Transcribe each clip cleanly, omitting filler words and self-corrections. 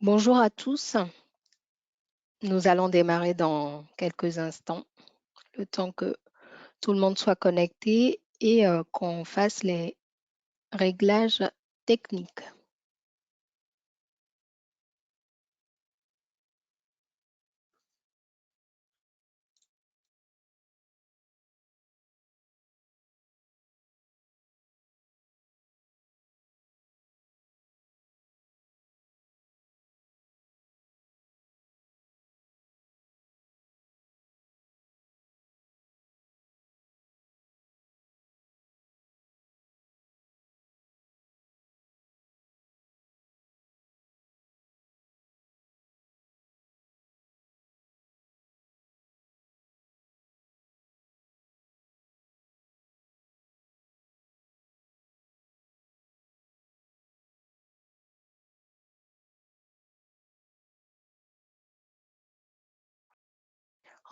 Bonjour à tous, nous allons démarrer dans quelques instants, le temps que tout le monde soit connecté et qu'on fasse les réglages techniques.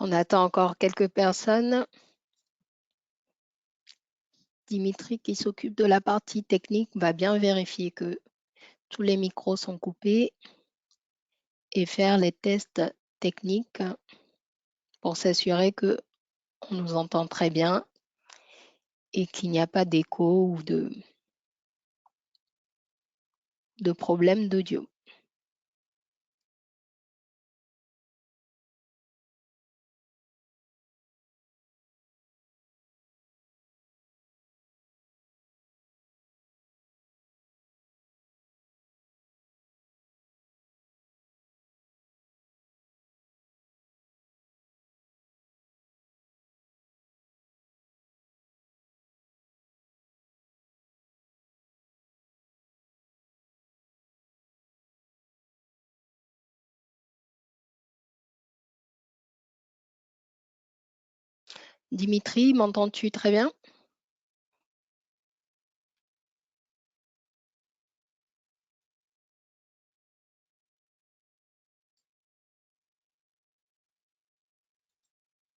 On attend encore quelques personnes. Dimitri, qui s'occupe de la partie technique, va bien vérifier que tous les micros sont coupés et faire les tests techniques pour s'assurer qu'on nous entend très bien et qu'il n'y a pas d'écho ou de problème d'audio. Dimitri, m'entends-tu très bien?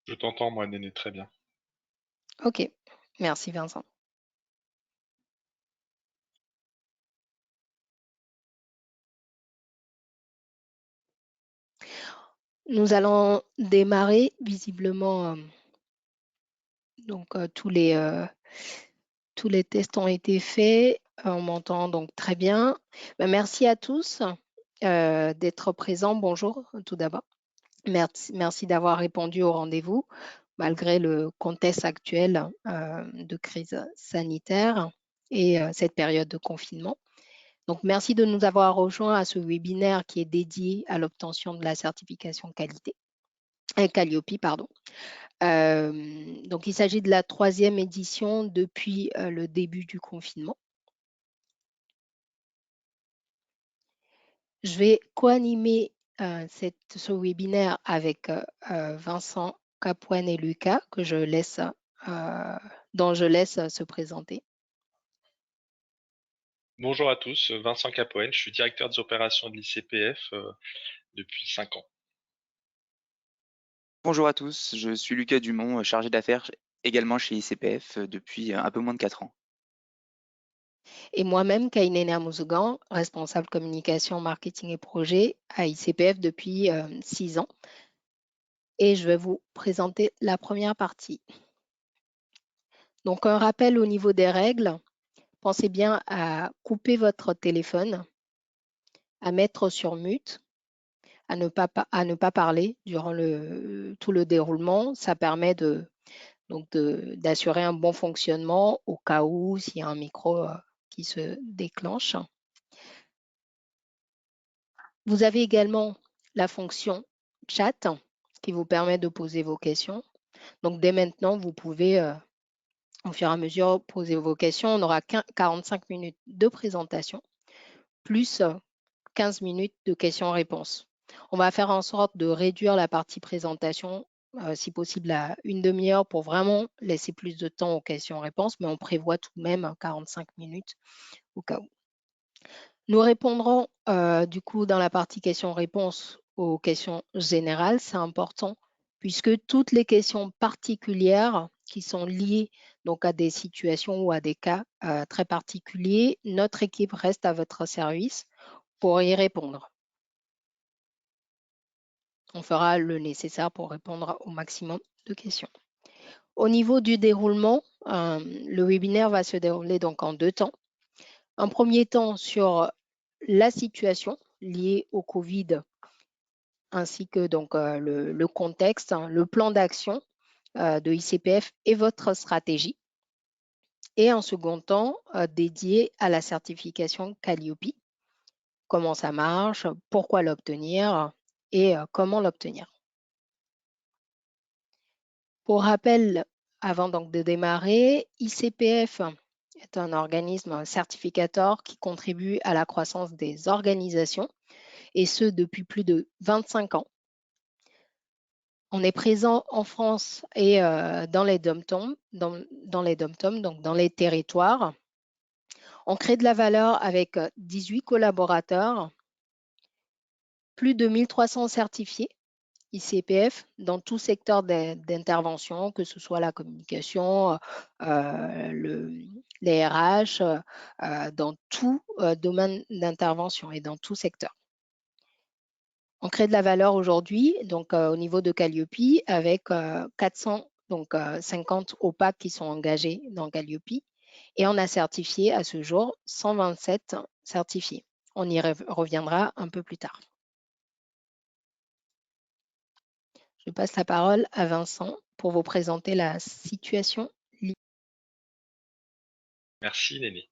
Je t'entends, moi, Néné, très bien. Ok, merci Vincent. Nous allons démarrer visiblement. Donc tous les tests ont été faits. On m'entend donc très bien. Ben, merci à tous d'être présents. Bonjour tout d'abord. Merci d'avoir répondu au rendez-vous malgré le contexte actuel de crise sanitaire et cette période de confinement. Donc, merci de nous avoir rejoints à ce webinaire qui est dédié à l'obtention de la certification qualité, Qualiopi, pardon. Donc, il s'agit de la 3e édition depuis le début du confinement. Je vais co-animer ce webinaire avec Vincent Capoine et Lucas, dont je laisse se présenter. Bonjour à tous, Vincent Capoen, je suis directeur des opérations de l'ICPF depuis 5 ans. Bonjour à tous, je suis Lucas Dumont, chargé d'affaires également chez ICPF depuis un peu moins de 4 ans. Et moi-même, Kainene Amouzugan, responsable communication, marketing et projet à ICPF depuis 6 ans. Et je vais vous présenter la première partie. Donc, un rappel au niveau des règles. Pensez bien à couper votre téléphone, à mettre sur mute, à ne pas parler durant tout le déroulement. Ça permet d'assurer un bon fonctionnement au cas où s'il y a un micro qui se déclenche. Vous avez également la fonction chat qui vous permet de poser vos questions. Donc, dès maintenant, vous pouvez, au fur et à mesure, poser vos questions. On aura 45 minutes de présentation, plus 15 minutes de questions-réponses. On va faire en sorte de réduire la partie présentation, si possible à une demi-heure pour vraiment laisser plus de temps aux questions-réponses, mais on prévoit tout de même 45 minutes au cas où. Nous répondrons du coup dans la partie questions-réponses aux questions générales, c'est important puisque toutes les questions particulières qui sont liées donc à des situations ou à des cas très particuliers, notre équipe reste à votre service pour y répondre. On fera le nécessaire pour répondre au maximum de questions. Au niveau du déroulement, le webinaire va se dérouler donc en 2 temps. Un premier temps sur la situation liée au Covid ainsi que donc le contexte, le plan d'action de ICPF et votre stratégie. Et un second temps dédié à la certification Calliope, comment ça marche, pourquoi l'obtenir et comment l'obtenir. Pour rappel, avant donc de démarrer, ICPF est un organisme certificateur qui contribue à la croissance des organisations et ce depuis plus de 25 ans. On est présent en France et dans les dom-toms, donc dans les territoires. On crée de la valeur avec 18 collaborateurs, plus de 1300 certifiés ICPF dans tout secteur d'intervention, que ce soit la communication, les RH, dans tout domaine d'intervention et dans tout secteur. On crée de la valeur aujourd'hui, donc au niveau de Calliope, avec 450 OPAC qui sont engagés dans Calliope et on a certifié à ce jour 127 certifiés. On y reviendra un peu plus tard. Je passe la parole à Vincent pour vous présenter la situation. Merci Néné.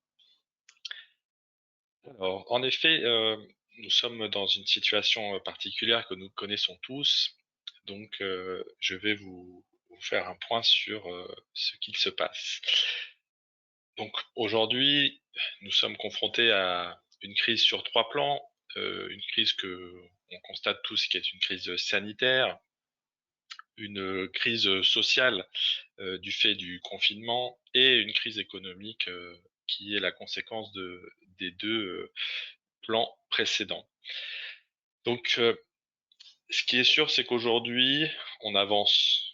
Alors, en effet, nous sommes dans une situation particulière que nous connaissons tous, donc je vais vous faire un point sur ce qu'il se passe. Donc aujourd'hui, nous sommes confrontés à une crise sur 3 plans, une crise que on constate tous qui est une crise sanitaire, une crise sociale du fait du confinement et une crise économique qui est la conséquence des 2 plans précédents. Donc, ce qui est sûr, c'est qu'aujourd'hui, on avance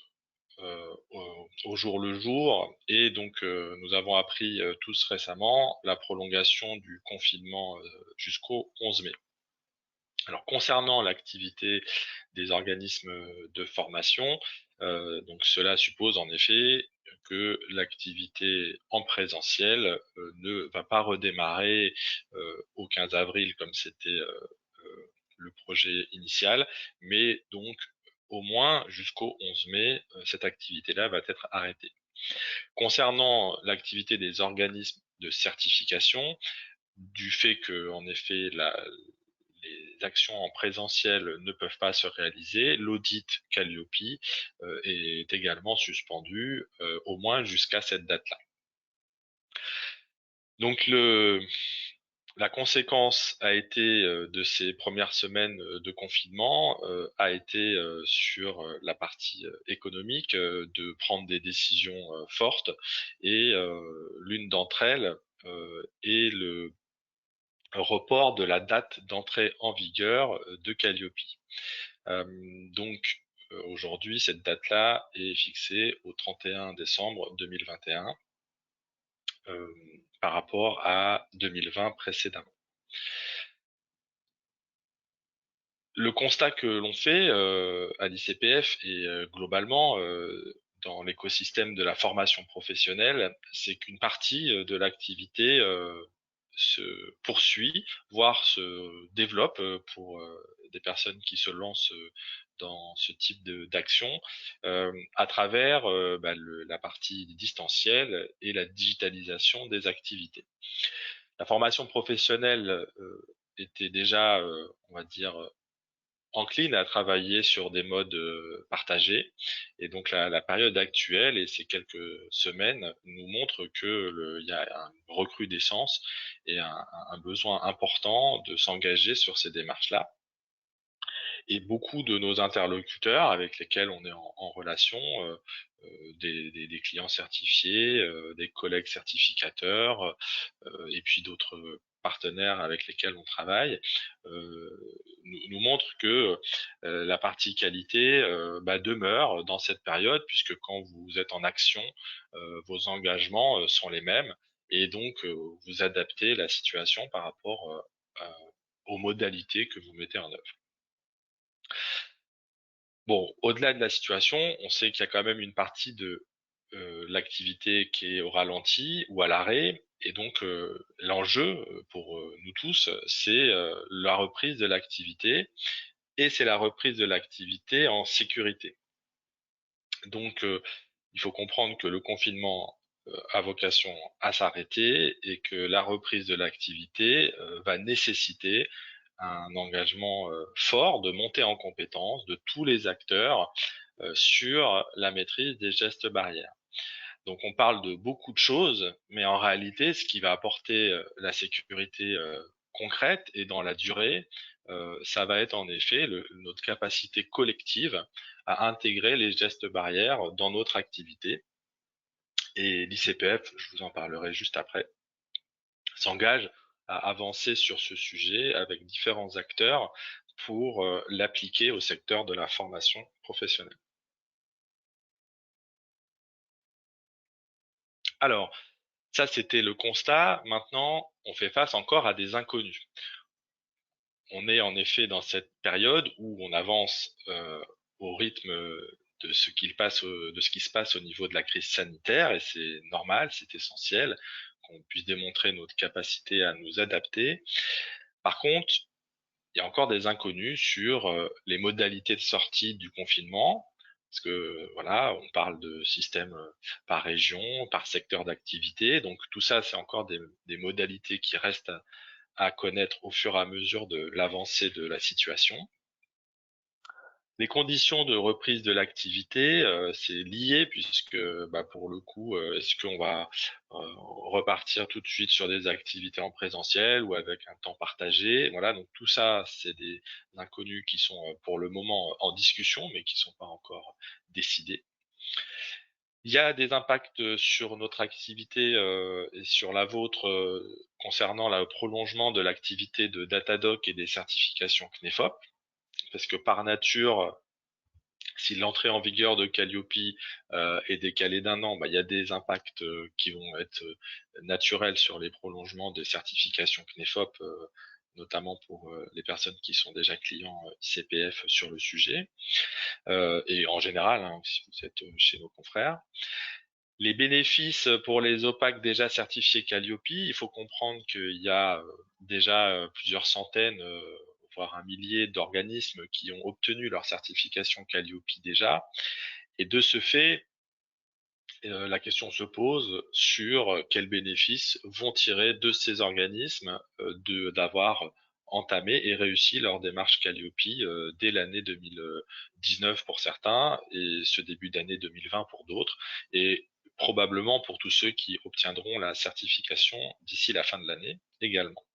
au jour le jour et donc nous avons appris tous récemment la prolongation du confinement jusqu'au 11 mai. Alors concernant l'activité des organismes de formation, donc cela suppose en effet que l'activité en présentiel ne va pas redémarrer au 15 avril comme c'était le projet initial, mais donc au moins jusqu'au 11 mai, cette activité-là va être arrêtée. Concernant l'activité des organismes de certification, du fait que, en effet, les actions en présentiel ne peuvent pas se réaliser, l'audit Calliope est également suspendu, au moins jusqu'à cette date-là. Donc la conséquence a été de ces premières semaines de confinement a été sur la partie économique de prendre des décisions fortes et l'une d'entre elles est le report de la date d'entrée en vigueur de Calliope. Donc aujourd'hui, cette date-là est fixée au 31 décembre 2021 par rapport à 2020 précédemment. Le constat que l'on fait à l'ICPF et globalement dans l'écosystème de la formation professionnelle, c'est qu'une partie de l'activité se poursuit, voire se développe pour des personnes qui se lancent dans ce type d'action à travers la partie distancielle et la digitalisation des activités. La formation professionnelle était déjà, on va dire, encline à travailler sur des modes partagés. Et donc la période actuelle et ces quelques semaines nous montrent que il y a une recrudescence et un besoin important de s'engager sur ces démarches-là. Et beaucoup de nos interlocuteurs avec lesquels on est en relation, des clients certifiés, des collègues certificateurs, et puis d'autres partenaires avec lesquels on travaille, nous montrent que la partie qualité demeure dans cette période, puisque quand vous êtes en action, vos engagements sont les mêmes, et donc vous adaptez la situation par rapport aux modalités que vous mettez en œuvre. Bon, au-delà de la situation, on sait qu'il y a quand même une partie de l'activité qui est au ralenti ou à l'arrêt. Et donc, l'enjeu pour nous tous, c'est la reprise de l'activité. Et c'est la reprise de l'activité en sécurité. Donc, il faut comprendre que le confinement a vocation à s'arrêter et que la reprise de l'activité va nécessiter un engagement fort de montée en compétence de tous les acteurs sur la maîtrise des gestes barrières. Donc on parle de beaucoup de choses, mais en réalité, ce qui va apporter la sécurité concrète et dans la durée, ça va être en effet notre capacité collective à intégrer les gestes barrières dans notre activité. Et l'ICPF, je vous en parlerai juste après, s'engage à avancer sur ce sujet avec différents acteurs pour l'appliquer au secteur de la formation professionnelle. Alors, ça, c'était le constat. Maintenant, on fait face encore à des inconnus. On est en effet dans cette période où on avance au rythme de ce qui se passe au niveau de la crise sanitaire, et c'est normal, c'est essentiel qu'on puisse démontrer notre capacité à nous adapter. Par contre, il y a encore des inconnus sur les modalités de sortie du confinement, parce que voilà, on parle de système par région, par secteur d'activité, donc tout ça, c'est encore des modalités qui restent à connaître au fur et à mesure de l'avancée de la situation. Les conditions de reprise de l'activité, c'est lié puisque pour le coup, est-ce qu'on va repartir tout de suite sur des activités en présentiel ou avec un temps partagé? Voilà, donc tout ça, c'est des inconnus qui sont pour le moment en discussion, mais qui ne sont pas encore décidés. Il y a des impacts sur notre activité et sur la vôtre concernant le prolongement de l'activité de Datadoc et des certifications CNEFOP, parce que par nature, si l'entrée en vigueur de Calliope est décalée d'un an, il y a des impacts qui vont être naturels sur les prolongements des certifications CNEFOP, notamment pour les personnes qui sont déjà clients ICPF sur le sujet, et en général, hein, si vous êtes chez nos confrères. Les bénéfices pour les OPAC déjà certifiés Calliope, il faut comprendre qu'il y a déjà plusieurs centaines, voire un millier d'organismes qui ont obtenu leur certification Calliope déjà. Et de ce fait, la question se pose sur quels bénéfices vont tirer de ces organismes d'avoir entamé et réussi leur démarche Calliope dès l'année 2019 pour certains et ce début d'année 2020 pour d'autres. Et probablement pour tous ceux qui obtiendront la certification d'ici la fin de l'année également.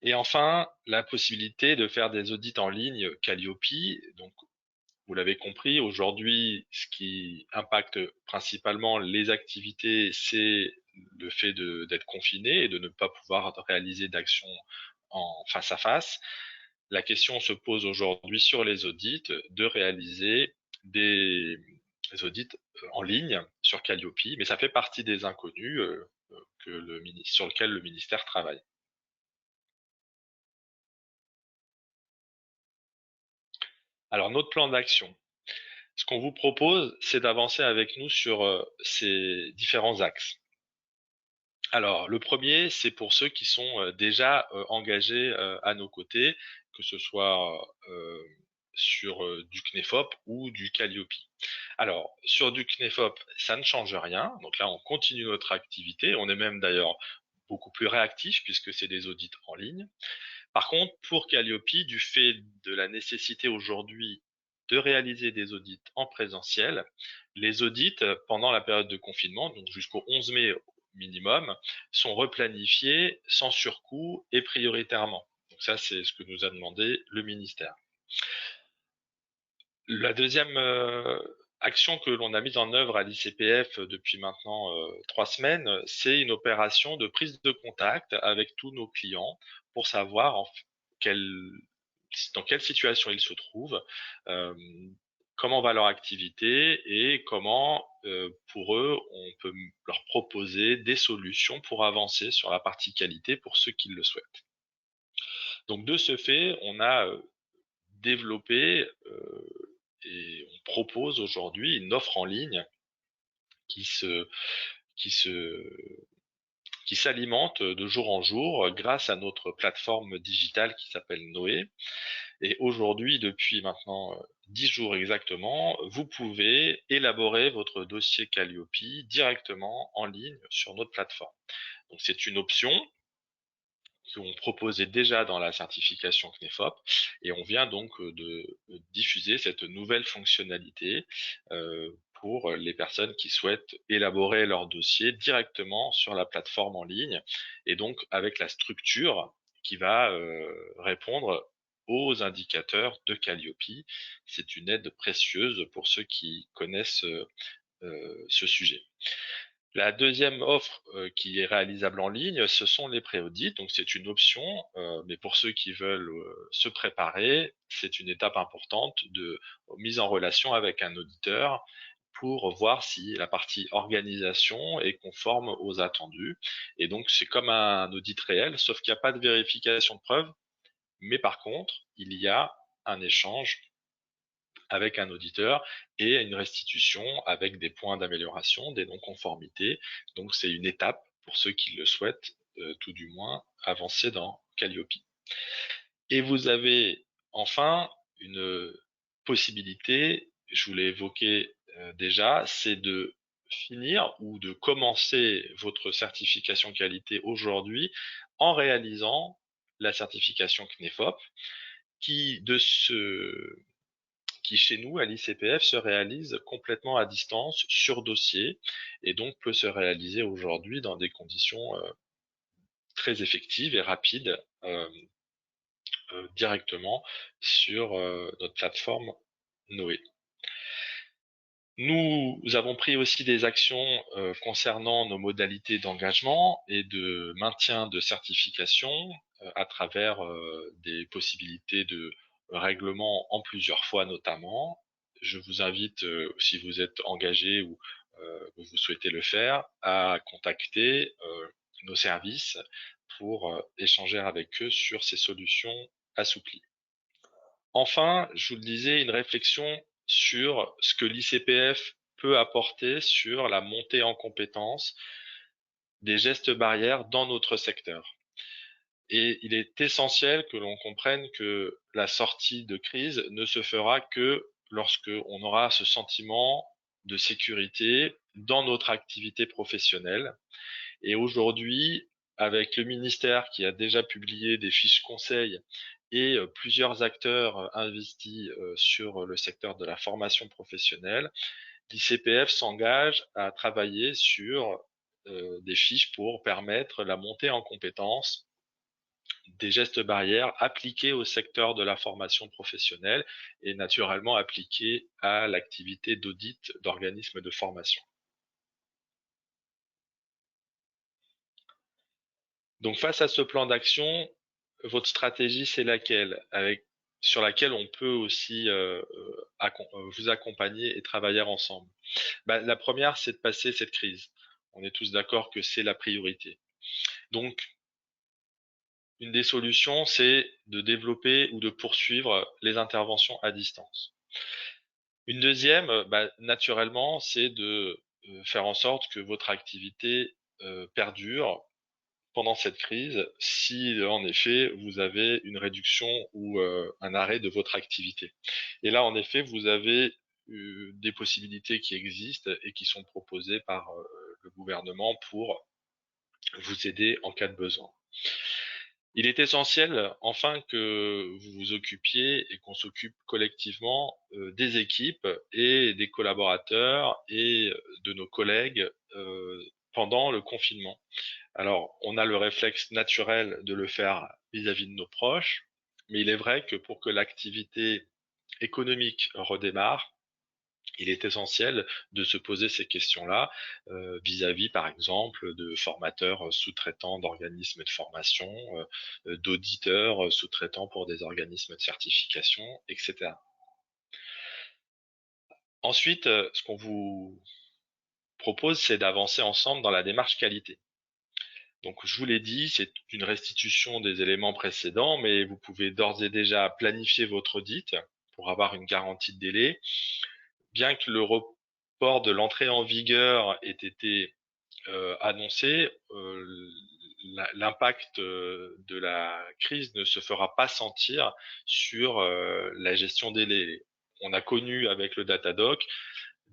Et enfin, la possibilité de faire des audits en ligne Calliope. Donc, vous l'avez compris, aujourd'hui, ce qui impacte principalement les activités, c'est le fait d'être confiné et de ne pas pouvoir réaliser d'actions en face à face. La question se pose aujourd'hui sur les audits de réaliser des audits en ligne sur Calliope, mais ça fait partie des inconnus sur lesquels le ministère travaille. Alors, notre plan d'action. Ce qu'on vous propose, c'est d'avancer avec nous sur ces différents axes. Alors, le premier, c'est pour ceux qui sont déjà engagés à nos côtés, que ce soit sur du CNEFOP ou du Calliope. Alors, sur du CNEFOP, ça ne change rien. Donc là, on continue notre activité. On est même d'ailleurs beaucoup plus réactif puisque c'est des audits en ligne. Par contre, pour Calliope, du fait de la nécessité aujourd'hui de réaliser des audits en présentiel, les audits pendant la période de confinement, donc jusqu'au 11 mai minimum, sont replanifiés sans surcoût et prioritairement. Donc ça, c'est ce que nous a demandé le ministère. La deuxième action que l'on a mise en œuvre à l'ICPF depuis maintenant 3 semaines, c'est une opération de prise de contact avec tous nos clients pour savoir dans quelle situation ils se trouvent, comment va leur activité et comment, pour eux, on peut leur proposer des solutions pour avancer sur la partie qualité pour ceux qui le souhaitent. Donc de ce fait, on a développé et on propose aujourd'hui une offre en ligne qui s'alimente de jour en jour grâce à notre plateforme digitale qui s'appelle Noé. Et aujourd'hui, depuis maintenant 10 jours exactement, vous pouvez élaborer votre dossier Calliope directement en ligne sur notre plateforme. Donc c'est une option qu'on proposait déjà dans la certification CNEFOP et on vient donc de diffuser cette nouvelle fonctionnalité pour les personnes qui souhaitent élaborer leur dossier directement sur la plateforme en ligne et donc avec la structure qui va répondre aux indicateurs de Calliope. C'est une aide précieuse pour ceux qui connaissent ce sujet. La deuxième offre qui est réalisable en ligne, ce sont les pré-audits. Donc c'est une option, mais pour ceux qui veulent se préparer, c'est une étape importante de mise en relation avec un auditeur pour voir si la partie organisation est conforme aux attendus. Et donc c'est comme un audit réel, sauf qu'il n'y a pas de vérification de preuve, mais par contre, il y a un échange avec un auditeur et une restitution avec des points d'amélioration, des non-conformités. Donc c'est une étape pour ceux qui le souhaitent, tout du moins, avancer dans Calliope. Et vous avez enfin une possibilité, je vous l'ai évoqué déjà, c'est de finir ou de commencer votre certification qualité aujourd'hui en réalisant la certification CNEFOP qui chez nous, à l'ICPF, se réalise complètement à distance, sur dossier, et donc peut se réaliser aujourd'hui dans des conditions très effectives et rapides directement sur notre plateforme Noé. Nous avons pris aussi des actions concernant nos modalités d'engagement et de maintien de certification à travers des possibilités de règlement en plusieurs fois notamment. Je vous invite, si vous êtes engagé ou vous souhaitez le faire, à contacter nos services pour échanger avec eux sur ces solutions assouplies. Enfin, je vous le disais, une réflexion sur ce que l'ICPF peut apporter sur la montée en compétences des gestes barrières dans notre secteur. Et il est essentiel que l'on comprenne que la sortie de crise ne se fera que lorsque on aura ce sentiment de sécurité dans notre activité professionnelle. Et aujourd'hui, avec le ministère qui a déjà publié des fiches conseils et plusieurs acteurs investis sur le secteur de la formation professionnelle, l'ICPF s'engage à travailler sur des fiches pour permettre la montée en compétences des gestes barrières appliqués au secteur de la formation professionnelle et naturellement appliqués à l'activité d'audit d'organismes de formation. Donc face à ce plan d'action, votre stratégie c'est laquelle, sur laquelle on peut aussi vous accompagner et travailler ensemble? La première, c'est de passer cette crise. On est tous d'accord que c'est la priorité. Donc, une des solutions, c'est de développer ou de poursuivre les interventions à distance. Une deuxième, naturellement, c'est de faire en sorte que votre activité perdure pendant cette crise si en effet vous avez une réduction ou un arrêt de votre activité. Et là, en effet, vous avez des possibilités qui existent et qui sont proposées par le gouvernement pour vous aider en cas de besoin. Il est essentiel, enfin, que vous vous occupiez et qu'on s'occupe collectivement des équipes et des collaborateurs et de nos collègues pendant le confinement. Alors, on a le réflexe naturel de le faire vis-à-vis de nos proches, mais il est vrai que pour que l'activité économique redémarre, il est essentiel de se poser ces questions-là vis-à-vis, par exemple, de formateurs sous-traitants d'organismes de formation, d'auditeurs sous-traitants pour des organismes de certification, etc. Ensuite, ce qu'on vous propose, c'est d'avancer ensemble dans la démarche qualité. Donc, je vous l'ai dit, c'est une restitution des éléments précédents, mais vous pouvez d'ores et déjà planifier votre audit pour avoir une garantie de délai. Bien que le report de l'entrée en vigueur ait été annoncé, l'impact de la crise ne se fera pas sentir sur la gestion des délais. On a connu avec le Datadog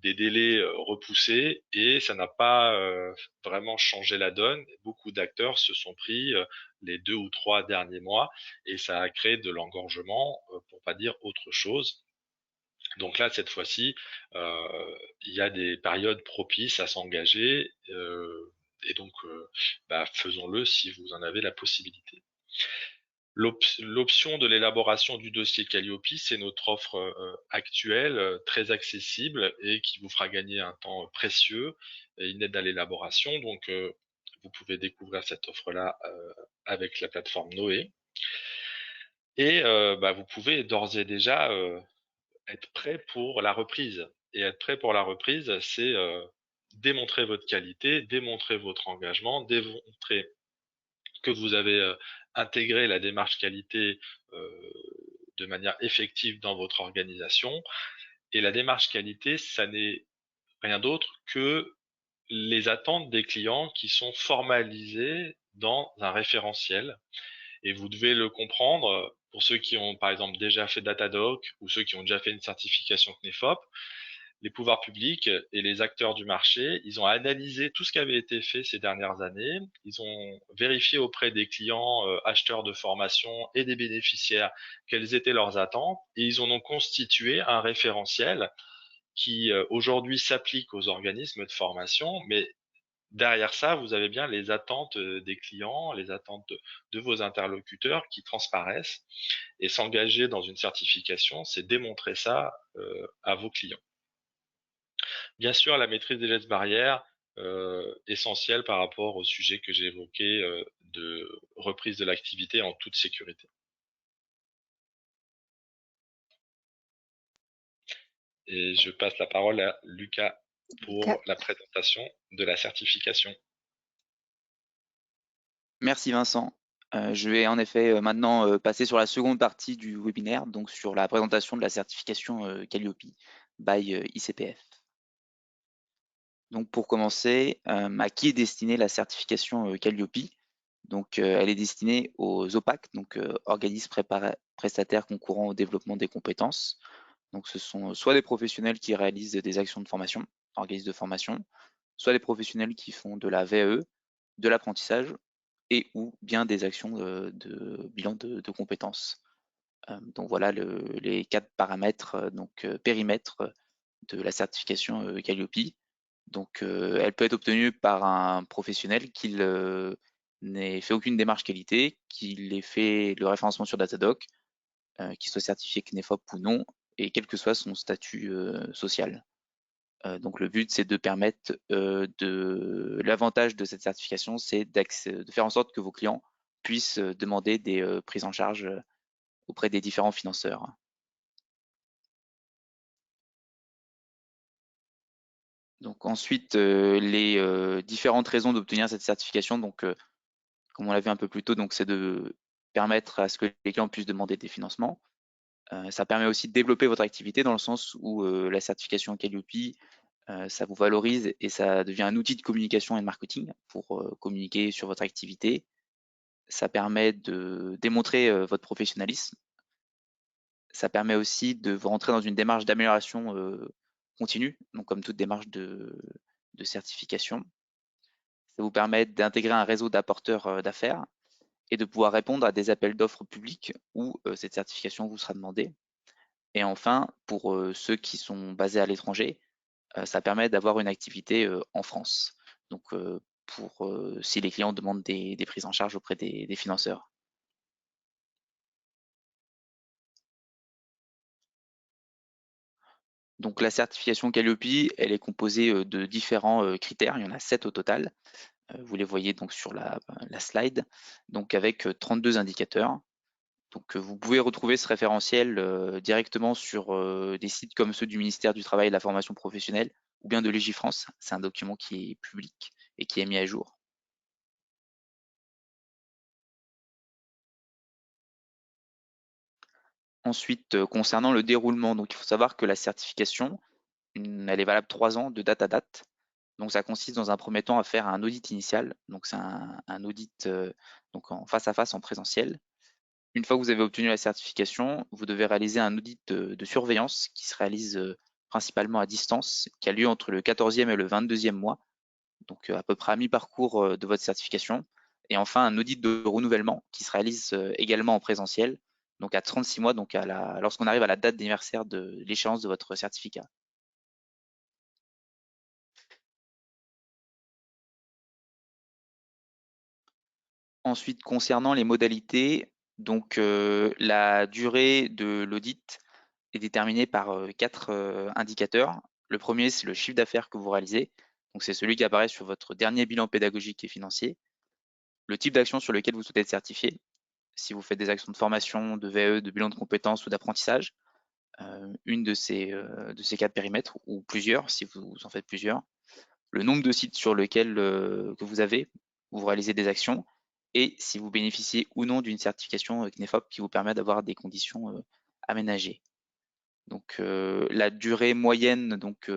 des délais repoussés et ça n'a pas vraiment changé la donne. Beaucoup d'acteurs se sont pris les 2 ou 3 derniers mois et ça a créé de l'engorgement, pour pas dire autre chose. Donc là, cette fois-ci, il y a des périodes propices à s'engager et donc faisons-le si vous en avez la possibilité. L'option de l'élaboration du dossier Calliope, c'est notre offre actuelle, très accessible et qui vous fera gagner un temps précieux et une aide à l'élaboration. Donc, vous pouvez découvrir cette offre-là avec la plateforme Noé. Et vous pouvez d'ores et déjà être prêt pour la reprise. Et être prêt pour la reprise, c'est démontrer votre qualité, démontrer votre engagement, démontrer que vous avez intégré la démarche qualité de manière effective dans votre organisation. Et la démarche qualité, ça n'est rien d'autre que les attentes des clients qui sont formalisées dans un référentiel. Et vous devez le comprendre pour ceux qui ont par exemple déjà fait Datadog ou ceux qui ont déjà fait une certification CNEFOP. Les pouvoirs publics et les acteurs du marché, ils ont analysé tout ce qui avait été fait ces dernières années. Ils ont vérifié auprès des clients, acheteurs de formation et des bénéficiaires quelles étaient leurs attentes et ils en ont constitué un référentiel qui aujourd'hui s'applique aux organismes de formation, mais derrière ça, vous avez bien les attentes des clients, les attentes de vos interlocuteurs qui transparaissent et s'engager dans une certification, c'est démontrer ça à vos clients. Bien sûr, la maîtrise des gestes barrières, essentielle par rapport au sujet que j'ai évoqué de reprise de l'activité en toute sécurité. Et je passe la parole à Lucas pour la présentation de la certification. Merci Vincent. Je vais en effet maintenant passer sur la seconde partie du webinaire, donc sur la présentation de la certification Calliope by ICPF. Donc pour commencer, à qui est destinée la certification Calliope? Donc elle est destinée aux OPAC, donc organismes prestataires concourant au développement des compétences. Donc ce sont soit des professionnels qui réalisent des actions de formation, organismes de formation, soit des professionnels qui font de la VAE, de l'apprentissage et ou bien des actions de bilan de compétences. Donc voilà les 4 paramètres, périmètres de la certification Calliope. Donc elle peut être obtenue par un professionnel qui n'ait fait aucune démarche qualité, qu'il ait fait le référencement sur Datadog, qu'il soit certifié CNEFOP ou non, et quel que soit son statut social. Donc le but, c'est de permettre l'avantage de cette certification, c'est de faire en sorte que vos clients puissent demander des prises en charge auprès des différents financeurs. Donc ensuite, les différentes raisons d'obtenir cette certification, donc comme on l'a vu un peu plus tôt, donc c'est de permettre à ce que les clients puissent demander des financements. Ça permet aussi de développer votre activité dans le sens où la certification Calliope, ça vous valorise et ça devient un outil de communication et de marketing pour communiquer sur votre activité. Ça permet de démontrer votre professionnalisme. Ça permet aussi de vous rentrer dans une démarche d'amélioration continue, donc comme toute démarche de certification. Ça vous permet d'intégrer un réseau d'apporteurs d'affaires et de pouvoir répondre à des appels d'offres publics où cette certification vous sera demandée. Et enfin, pour ceux qui sont basés à l'étranger, ça permet d'avoir une activité en France. Donc, si les clients demandent des prises en charge auprès des financeurs. Donc, la certification Calliope, elle est composée de différents critères. Il y en a 7 au total. Vous les voyez donc sur la slide. Donc, avec 32 indicateurs. Donc, vous pouvez retrouver ce référentiel directement sur des sites comme ceux du ministère du Travail et de la Formation professionnelle ou bien de Légifrance. C'est un document qui est public et qui est mis à jour. Ensuite, concernant le déroulement, donc il faut savoir que la certification, elle est valable 3 ans de date à date. Donc ça consiste dans un premier temps à faire un audit initial. Donc c'est un audit donc en face à face en présentiel. Une fois que vous avez obtenu la certification, vous devez réaliser un audit de surveillance qui se réalise principalement à distance, qui a lieu entre le 14e et le 22e mois, donc à peu près à mi-parcours de votre certification. Et enfin, un audit de renouvellement qui se réalise également en présentiel, donc à 36 mois, donc lorsqu'on arrive à la date d'anniversaire de l'échéance de votre certificat. Ensuite, concernant les modalités, donc la durée de l'audit est déterminée par 4 indicateurs. Le premier, c'est le chiffre d'affaires que vous réalisez. Donc c'est celui qui apparaît sur votre dernier bilan pédagogique et financier. Le type d'action sur lequel vous souhaitez être certifié, si vous faites des actions de formation, de VE, de bilan de compétences ou d'apprentissage, une de ces 4 périmètres ou plusieurs si vous en faites plusieurs. Le nombre de sites sur lesquels que vous avez, où vous réalisez des actions, et si vous bénéficiez ou non d'une certification CNEFOP qui vous permet d'avoir des conditions aménagées. Donc la durée moyenne donc,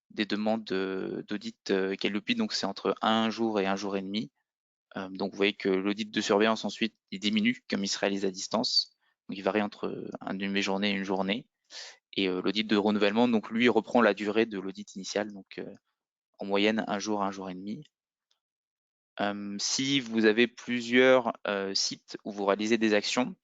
des demandes d'audit Kellopi, donc c'est entre 1 jour et 1 jour et demi. Donc vous voyez que l'audit de surveillance ensuite il diminue comme il se réalise à distance. Donc il varie entre une demi-journée et une journée. Et l'audit de renouvellement, donc lui reprend la durée de l'audit initial, donc en moyenne 1 jour, 1 jour et demi. Si vous avez plusieurs sites où vous réalisez des actions,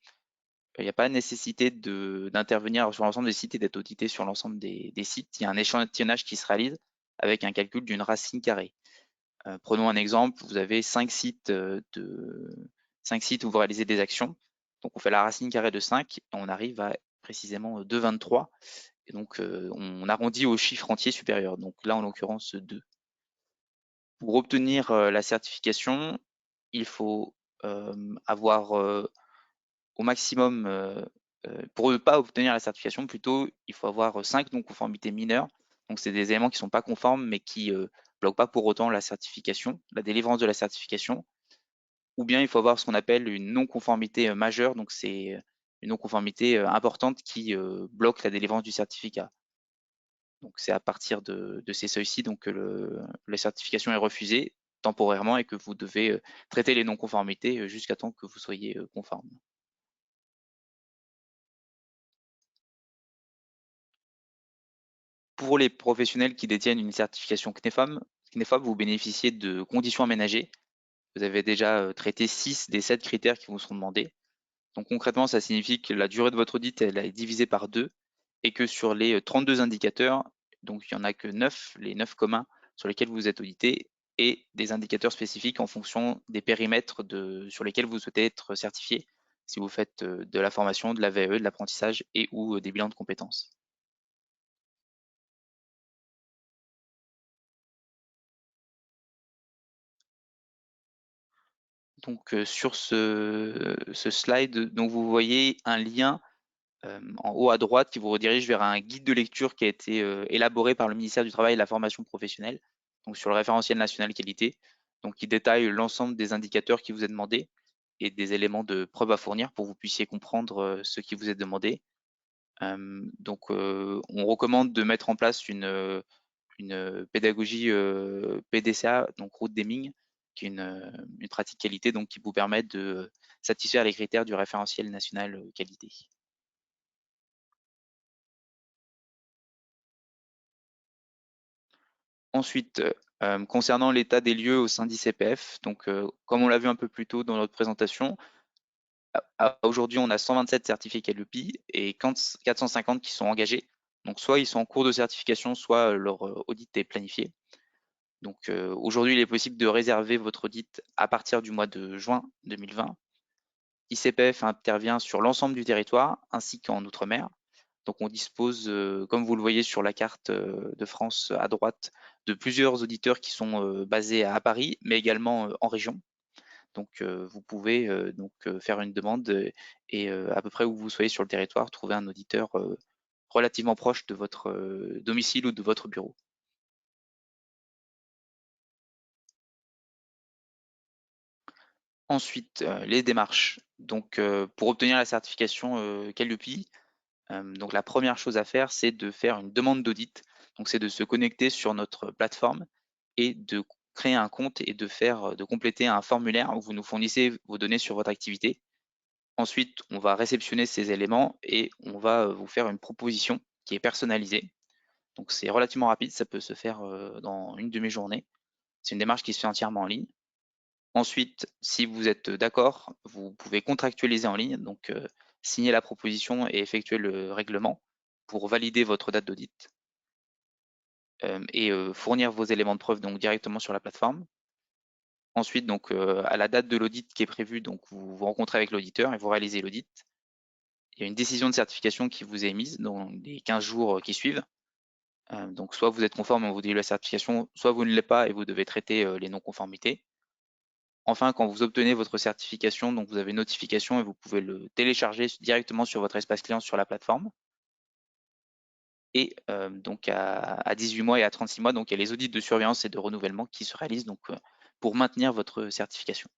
il n'y a pas nécessité d'intervenir sur l'ensemble des sites et d'être audité sur l'ensemble des sites. Il y a un échantillonnage qui se réalise avec un calcul d'une racine carrée. Prenons un exemple, vous avez 5 sites, 5 sites où vous réalisez des actions. Donc on fait la racine carrée de 5 et on arrive à précisément 2,23. Et donc on arrondit au chiffre entier supérieur. Donc là en l'occurrence 2. Pour obtenir la certification, il faut avoir au maximum, pour ne pas obtenir la certification, plutôt, il faut avoir 5 non-conformités mineures. Donc, c'est des éléments qui ne sont pas conformes, mais qui ne bloquent pas pour autant la certification, la délivrance de la certification. Ou bien, il faut avoir ce qu'on appelle une non-conformité majeure. Donc, c'est une non-conformité importante qui bloque la délivrance du certificat. Donc, c'est à partir de ces seuils-ci que la certification est refusée temporairement et que vous devez traiter les non-conformités jusqu'à temps que vous soyez conforme. Pour les professionnels qui détiennent une certification CNEFOP, vous bénéficiez de conditions aménagées. Vous avez déjà traité 6 des 7 critères qui vous seront demandés. Donc concrètement, ça signifie que la durée de votre audit elle est divisée par 2 et que sur les 32 indicateurs, donc il n'y en a que 9, les 9 communs sur lesquels vous êtes audité, et des indicateurs spécifiques en fonction des périmètres sur lesquels vous souhaitez être certifié, si vous faites de la formation, de la VE, de l'apprentissage et ou des bilans de compétences. Donc sur ce slide, donc vous voyez un lien en haut à droite qui vous redirige vers un guide de lecture qui a été élaboré par le ministère du Travail et de la Formation professionnelle, donc sur le référentiel national qualité, donc qui détaille l'ensemble des indicateurs qui vous est demandé et des éléments de preuve à fournir pour que vous puissiez comprendre ce qui vous est demandé. Donc on recommande de mettre en place une pédagogie PDCA, donc route Deming, qui est une pratique qualité donc, qui vous permet de satisfaire les critères du référentiel national qualité. Ensuite, concernant l'état des lieux au sein d'ICPF, donc comme on l'a vu un peu plus tôt dans notre présentation, aujourd'hui on a 127 certifiés Kellopi et 450 qui sont engagés. Donc soit ils sont en cours de certification, soit leur audit est planifié. Donc aujourd'hui, il est possible de réserver votre audit à partir du mois de juin 2020. ICPF intervient sur l'ensemble du territoire ainsi qu'en Outre-mer. Donc on dispose, comme vous le voyez sur la carte de France à droite, de plusieurs auditeurs qui sont basés à Paris, mais également en région. Donc vous pouvez faire une demande et à peu près où vous soyez sur le territoire, trouver un auditeur relativement proche de votre domicile ou de votre bureau. Ensuite, les démarches. Donc, pour obtenir la certification Calliope, donc la première chose à faire, c'est de faire une demande d'audit. Donc, c'est de se connecter sur notre plateforme et de créer un compte et de compléter un formulaire où vous nous fournissez vos données sur votre activité. Ensuite, on va réceptionner ces éléments et on va vous faire une proposition qui est personnalisée. Donc, c'est relativement rapide, ça peut se faire dans une demi-journée. C'est une démarche qui se fait entièrement en ligne. Ensuite, si vous êtes d'accord, vous pouvez contractualiser en ligne, donc signer la proposition et effectuer le règlement pour valider votre date d'audit et fournir vos éléments de preuve donc directement sur la plateforme. Ensuite, donc à la date de l'audit qui est prévue, donc vous vous rencontrez avec l'auditeur et vous réalisez l'audit. Il y a une décision de certification qui vous est émise dans les 15 jours qui suivent. Donc soit vous êtes conforme et on vous délivre la certification, soit vous ne l'êtes pas et vous devez traiter les non-conformités. Enfin, quand vous obtenez votre certification, donc vous avez une notification et vous pouvez le télécharger directement sur votre espace client sur la plateforme. Et donc à 18 mois et à 36 mois, donc il y a les audits de surveillance et de renouvellement qui se réalisent donc, pour maintenir votre certification.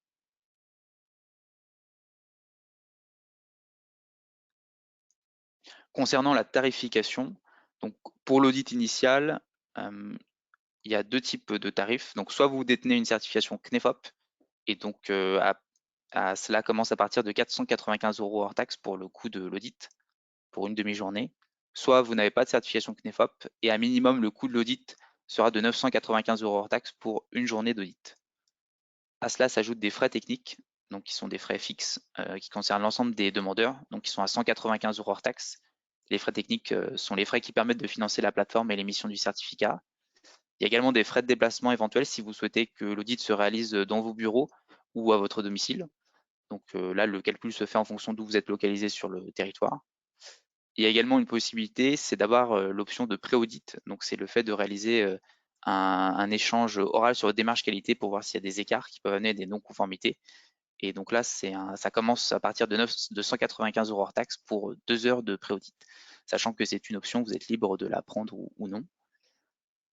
Concernant la tarification, donc pour l'audit initial, il y a deux types de tarifs. Donc soit vous détenez une certification CNEFOP, et donc cela commence à partir de 495 € hors taxe pour le coût de l'audit, pour une demi-journée. Soit vous n'avez pas de certification CNEFOP, et à minimum le coût de l'audit sera de 995 € hors taxe pour une journée d'audit. À cela s'ajoutent des frais techniques, donc qui sont des frais fixes, qui concernent l'ensemble des demandeurs, donc qui sont à 195 € hors taxe. Les frais techniques sont les frais qui permettent de financer la plateforme et l'émission du certificat. Il y a également des frais de déplacement éventuels si vous souhaitez que l'audit se réalise dans vos bureaux ou à votre domicile. Donc là, le calcul se fait en fonction d'où vous êtes localisé sur le territoire. Il y a également une possibilité, c'est d'avoir l'option de pré-audit. Donc c'est le fait de réaliser un échange oral sur votre démarche qualité pour voir s'il y a des écarts qui peuvent amener à des non-conformités. Et donc là, ça commence à partir de 195 € hors taxe pour 2 heures de pré-audit. Sachant que c'est une option, vous êtes libre de la prendre ou non.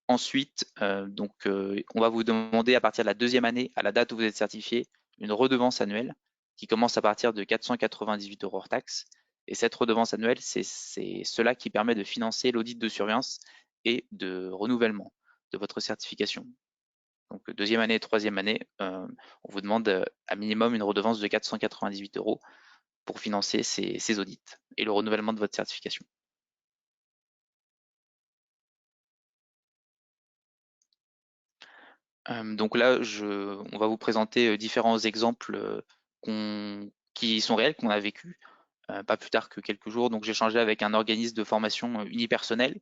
Ensuite, on va vous demander à partir de la deuxième année, à la date où vous êtes certifié, une redevance annuelle qui commence à partir de 498 € hors taxe. Et cette redevance annuelle, c'est cela qui permet de financer l'audit de surveillance et de renouvellement de votre certification. Donc deuxième année et troisième année, on vous demande à minimum une redevance de 498 € pour financer ces audits et le renouvellement de votre certification. Donc là, on va vous présenter différents exemples qui sont réels, qu'on a vécu pas plus tard que quelques jours. Donc j'ai échangé avec un organisme de formation unipersonnel,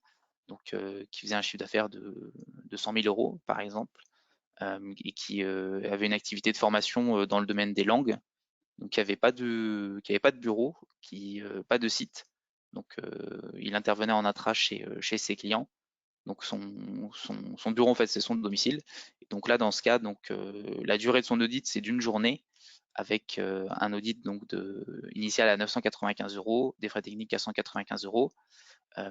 donc qui faisait un chiffre d'affaires de 100 000 € par exemple, et qui avait une activité de formation dans le domaine des langues, donc qui n'avait pas de bureau, pas de site. Donc il intervenait en intra chez ses clients. Donc son bureau, en fait, c'est son domicile. Et donc là, dans ce cas, donc la durée de son audit, c'est d'une journée avec un audit donc initial à 995 €, des frais techniques à 195 €.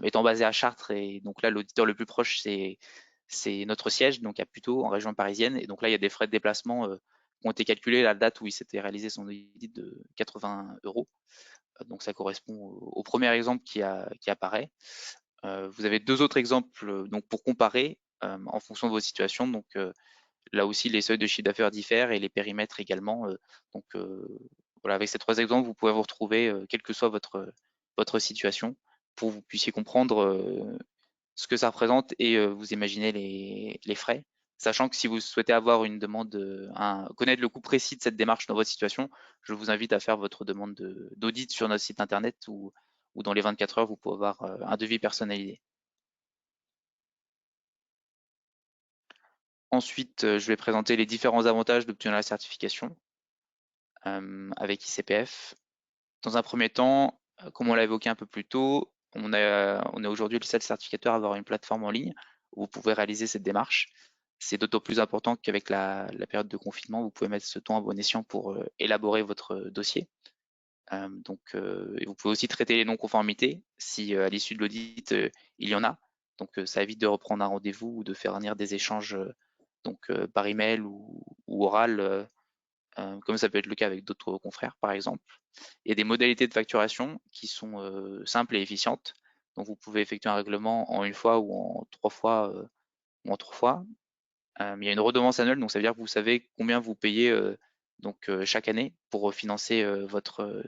Étant basé à Chartres, et donc là, l'auditeur le plus proche, c'est notre siège, donc à Puteaux, en région parisienne. Et donc là, il y a des frais de déplacement qui ont été calculés à la date où il s'était réalisé son audit de 80 €. Donc ça correspond au premier exemple qui apparaît. Vous avez deux autres exemples donc pour comparer en fonction de vos situations. Donc là aussi, les seuils de chiffre d'affaires diffèrent et les périmètres également. Donc voilà, avec ces trois exemples, vous pouvez vous retrouver, quelle que soit votre situation, pour que vous puissiez comprendre ce que ça représente et vous imaginez les frais. Sachant que si vous souhaitez avoir une demande, connaître le coût précis de cette démarche dans votre situation, je vous invite à faire votre demande d'audit sur notre site internet ou dans les 24 heures, vous pouvez avoir un devis personnalisé. Ensuite, je vais présenter les différents avantages d'obtenir la certification avec ICPF. Dans un premier temps, comme on l'a évoqué un peu plus tôt, on est aujourd'hui le seul certificateur à avoir une plateforme en ligne où vous pouvez réaliser cette démarche. C'est d'autant plus important qu'avec la période de confinement, vous pouvez mettre ce temps à bon escient pour élaborer votre dossier. Et vous pouvez aussi traiter les non-conformités si à l'issue de l'audit, il y en a. Donc ça évite de reprendre un rendez-vous ou de faire venir des échanges par email ou oral comme ça peut être le cas avec d'autres confrères par exemple. Il y a des modalités de facturation qui sont simples et efficientes. Donc vous pouvez effectuer un règlement en une fois ou en 3 fois. Il y a une redevance annuelle, donc ça veut dire que vous savez combien vous payez chaque année pour financer votre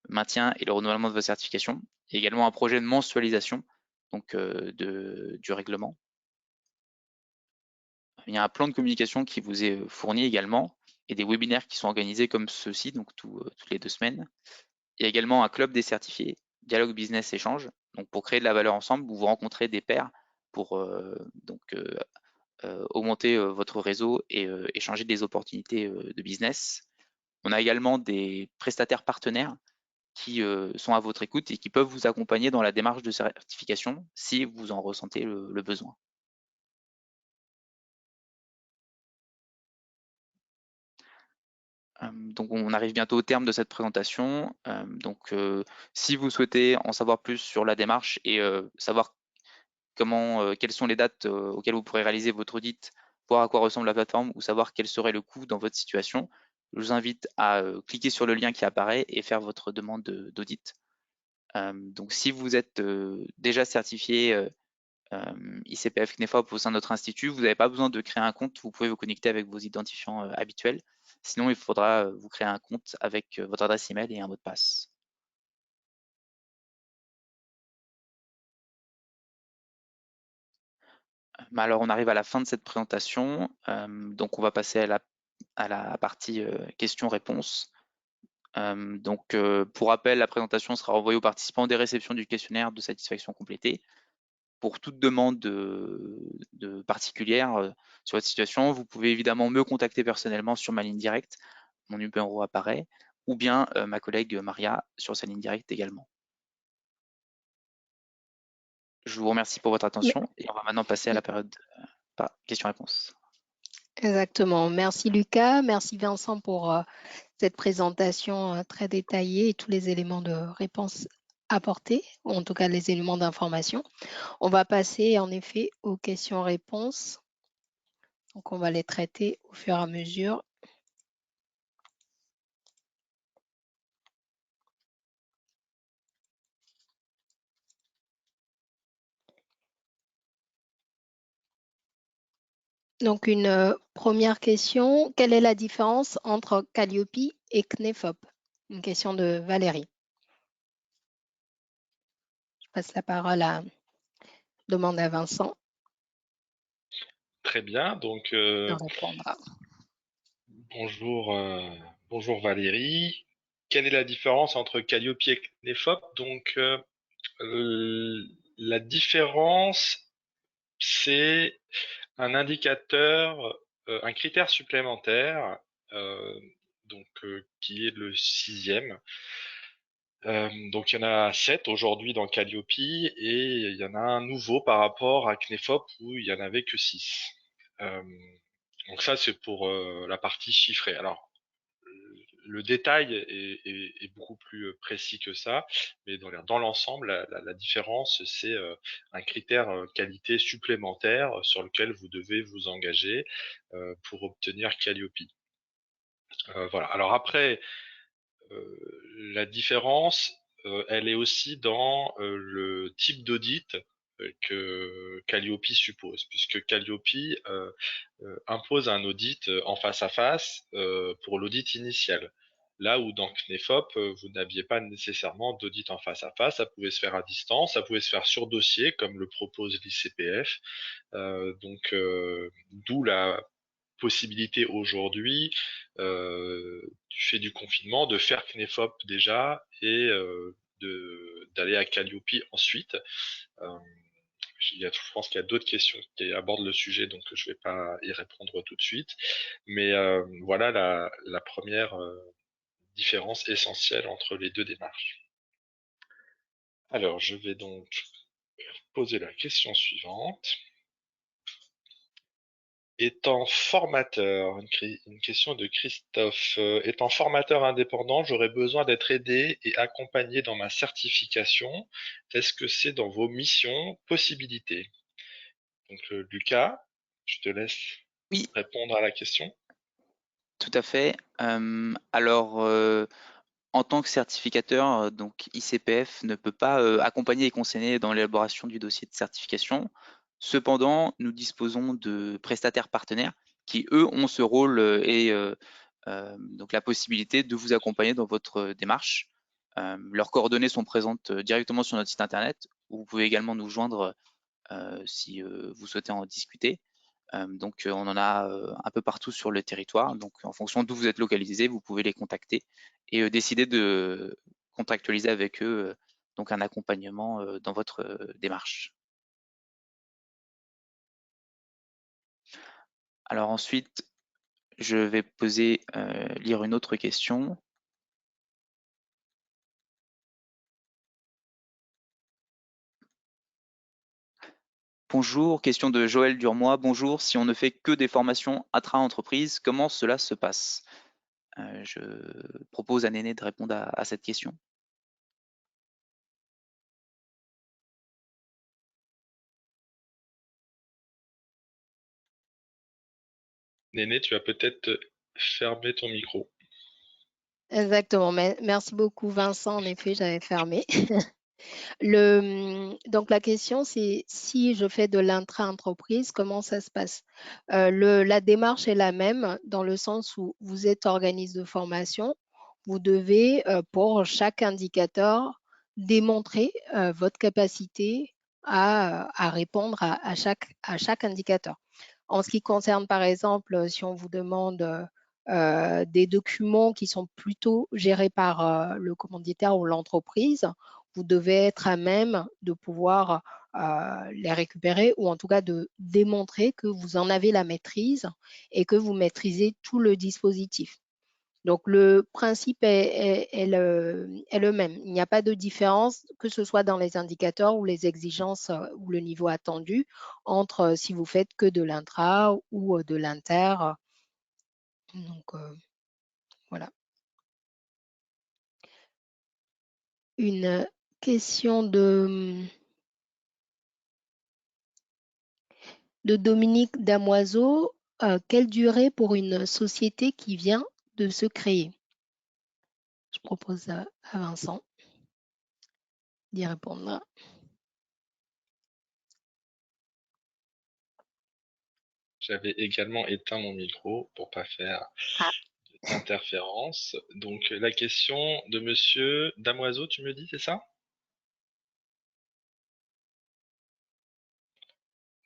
maintien et le renouvellement de votre certification. Il y a également un projet de mensualisation du règlement. Il y a un plan de communication qui vous est fourni également et des webinaires qui sont organisés comme ceux-ci, donc toutes les 2 semaines. Il y a également un club des certifiés, Dialogue Business Échange, donc pour créer de la valeur ensemble, où vous rencontrez des pairs pour augmenter votre réseau et échanger des opportunités de business. On a également des prestataires partenaires qui sont à votre écoute et qui peuvent vous accompagner dans la démarche de certification si vous en ressentez le besoin. Donc on arrive bientôt au terme de cette présentation. Si vous souhaitez en savoir plus sur la démarche et savoir quelles sont les dates auxquelles vous pourrez réaliser votre audit, voir à quoi ressemble la plateforme ou savoir quel serait le coût dans votre situation, je vous invite à cliquer sur le lien qui apparaît et faire votre demande d'audit. Donc si vous êtes déjà certifié ICPF CNEFOP au sein de notre institut, vous n'avez pas besoin de créer un compte, vous pouvez vous connecter avec vos identifiants habituels. Sinon, il faudra vous créer un compte avec votre adresse email et un mot de passe. Alors, on arrive à la fin de cette présentation. Donc, on va passer à la partie questions-réponses. Pour rappel, la présentation sera envoyée aux participants dès réception du questionnaire de satisfaction complété. Pour toute demande particulière sur votre situation, vous pouvez évidemment me contacter personnellement sur ma ligne directe. Mon numéro apparaît, ou bien ma collègue Maria sur sa ligne directe également. Je vous remercie pour votre attention et on va maintenant passer à la période questions-réponses. Exactement. Merci Lucas, merci Vincent pour cette présentation très détaillée et tous les éléments de réponse apportés, ou en tout cas les éléments d'information. On va passer en effet aux questions-réponses. Donc on va les traiter au fur et à mesure. Donc une première question, quelle est la différence entre Calliope et CNEFOP? Une question de Valérie. Je passe la parole à demande à Vincent. Très bien, donc de répondre. bonjour Valérie. Quelle est la différence entre Calliope et CNEFOP? Donc la différence, c'est un indicateur, un critère supplémentaire, qui est le 6e. Donc il y en a 7 aujourd'hui dans Calliope et il y en a un nouveau par rapport à CNEFOP où il y en avait que 6. Donc ça c'est pour la partie chiffrée. Alors le détail est beaucoup plus précis que ça, mais dans l'ensemble, la différence, c'est un critère qualité supplémentaire sur lequel vous devez vous engager pour obtenir Calliope. Voilà. Alors après, la différence, elle est aussi dans le type d'audit que Calliope suppose, puisque Calliope impose un audit en face à face pour l'audit initial. Là où dans CNEFOP, vous n'aviez pas nécessairement d'audit en face à face, ça pouvait se faire à distance, ça pouvait se faire sur dossier, comme le propose l'ICPF. D'où la possibilité aujourd'hui, du fait du confinement, de faire CNEFOP déjà et d'aller à Calliope ensuite. Je pense qu'il y a d'autres questions qui abordent le sujet, donc je ne vais pas y répondre tout de suite. Mais voilà la première différence essentielle entre les deux démarches. Alors, je vais donc poser la question suivante. Étant formateur, une question de Christophe. Étant formateur indépendant, j'aurais besoin d'être aidé et accompagné dans ma certification. Est-ce que c'est dans vos missions, possibilités? Donc Lucas, je te laisse répondre à la question. Tout à fait. Alors, en tant que certificateur, donc ICPF ne peut pas accompagner et conseiller dans l'élaboration du dossier de certification. Cependant, nous disposons de prestataires partenaires qui, eux, ont ce rôle et donc la possibilité de vous accompagner dans votre démarche. Leurs coordonnées sont présentes directement sur notre site internet. Vous pouvez également nous joindre si vous souhaitez en discuter. Donc, on en a un peu partout sur le territoire. Donc, en fonction d'où vous êtes localisé, vous pouvez les contacter et décider de contractualiser avec eux donc un accompagnement dans votre démarche. Alors ensuite, je vais lire une autre question. Bonjour, question de Joël Durmois. Bonjour, si on ne fait que des formations intra-entreprise, comment cela se passe? Je propose à Néné de répondre à cette question. Néné, tu vas peut-être fermer ton micro. Exactement. Merci beaucoup, Vincent. En effet, j'avais fermé. Donc, la question, c'est si je fais de l'intra-entreprise, comment ça se passe? La démarche est la même dans le sens où vous êtes organisme de formation. Vous devez, pour chaque indicateur, démontrer votre capacité à répondre à chaque indicateur. En ce qui concerne, par exemple, si on vous demande des documents qui sont plutôt gérés par le commanditaire ou l'entreprise, vous devez être à même de pouvoir les récupérer ou en tout cas de démontrer que vous en avez la maîtrise et que vous maîtrisez tout le dispositif. Donc, le principe est le même. Il n'y a pas de différence, que ce soit dans les indicateurs ou les exigences ou le niveau attendu, entre si vous faites que de l'intra ou de l'inter. Donc, voilà. Une question de Dominique Damoiseau. Quelle durée pour une société qui vient de se créer? Je propose à Vincent d'y répondre. J'avais également éteint mon micro pour pas faire Ah, d'interférence. Donc la question de Monsieur Damoiseau, tu me dis, c'est ça?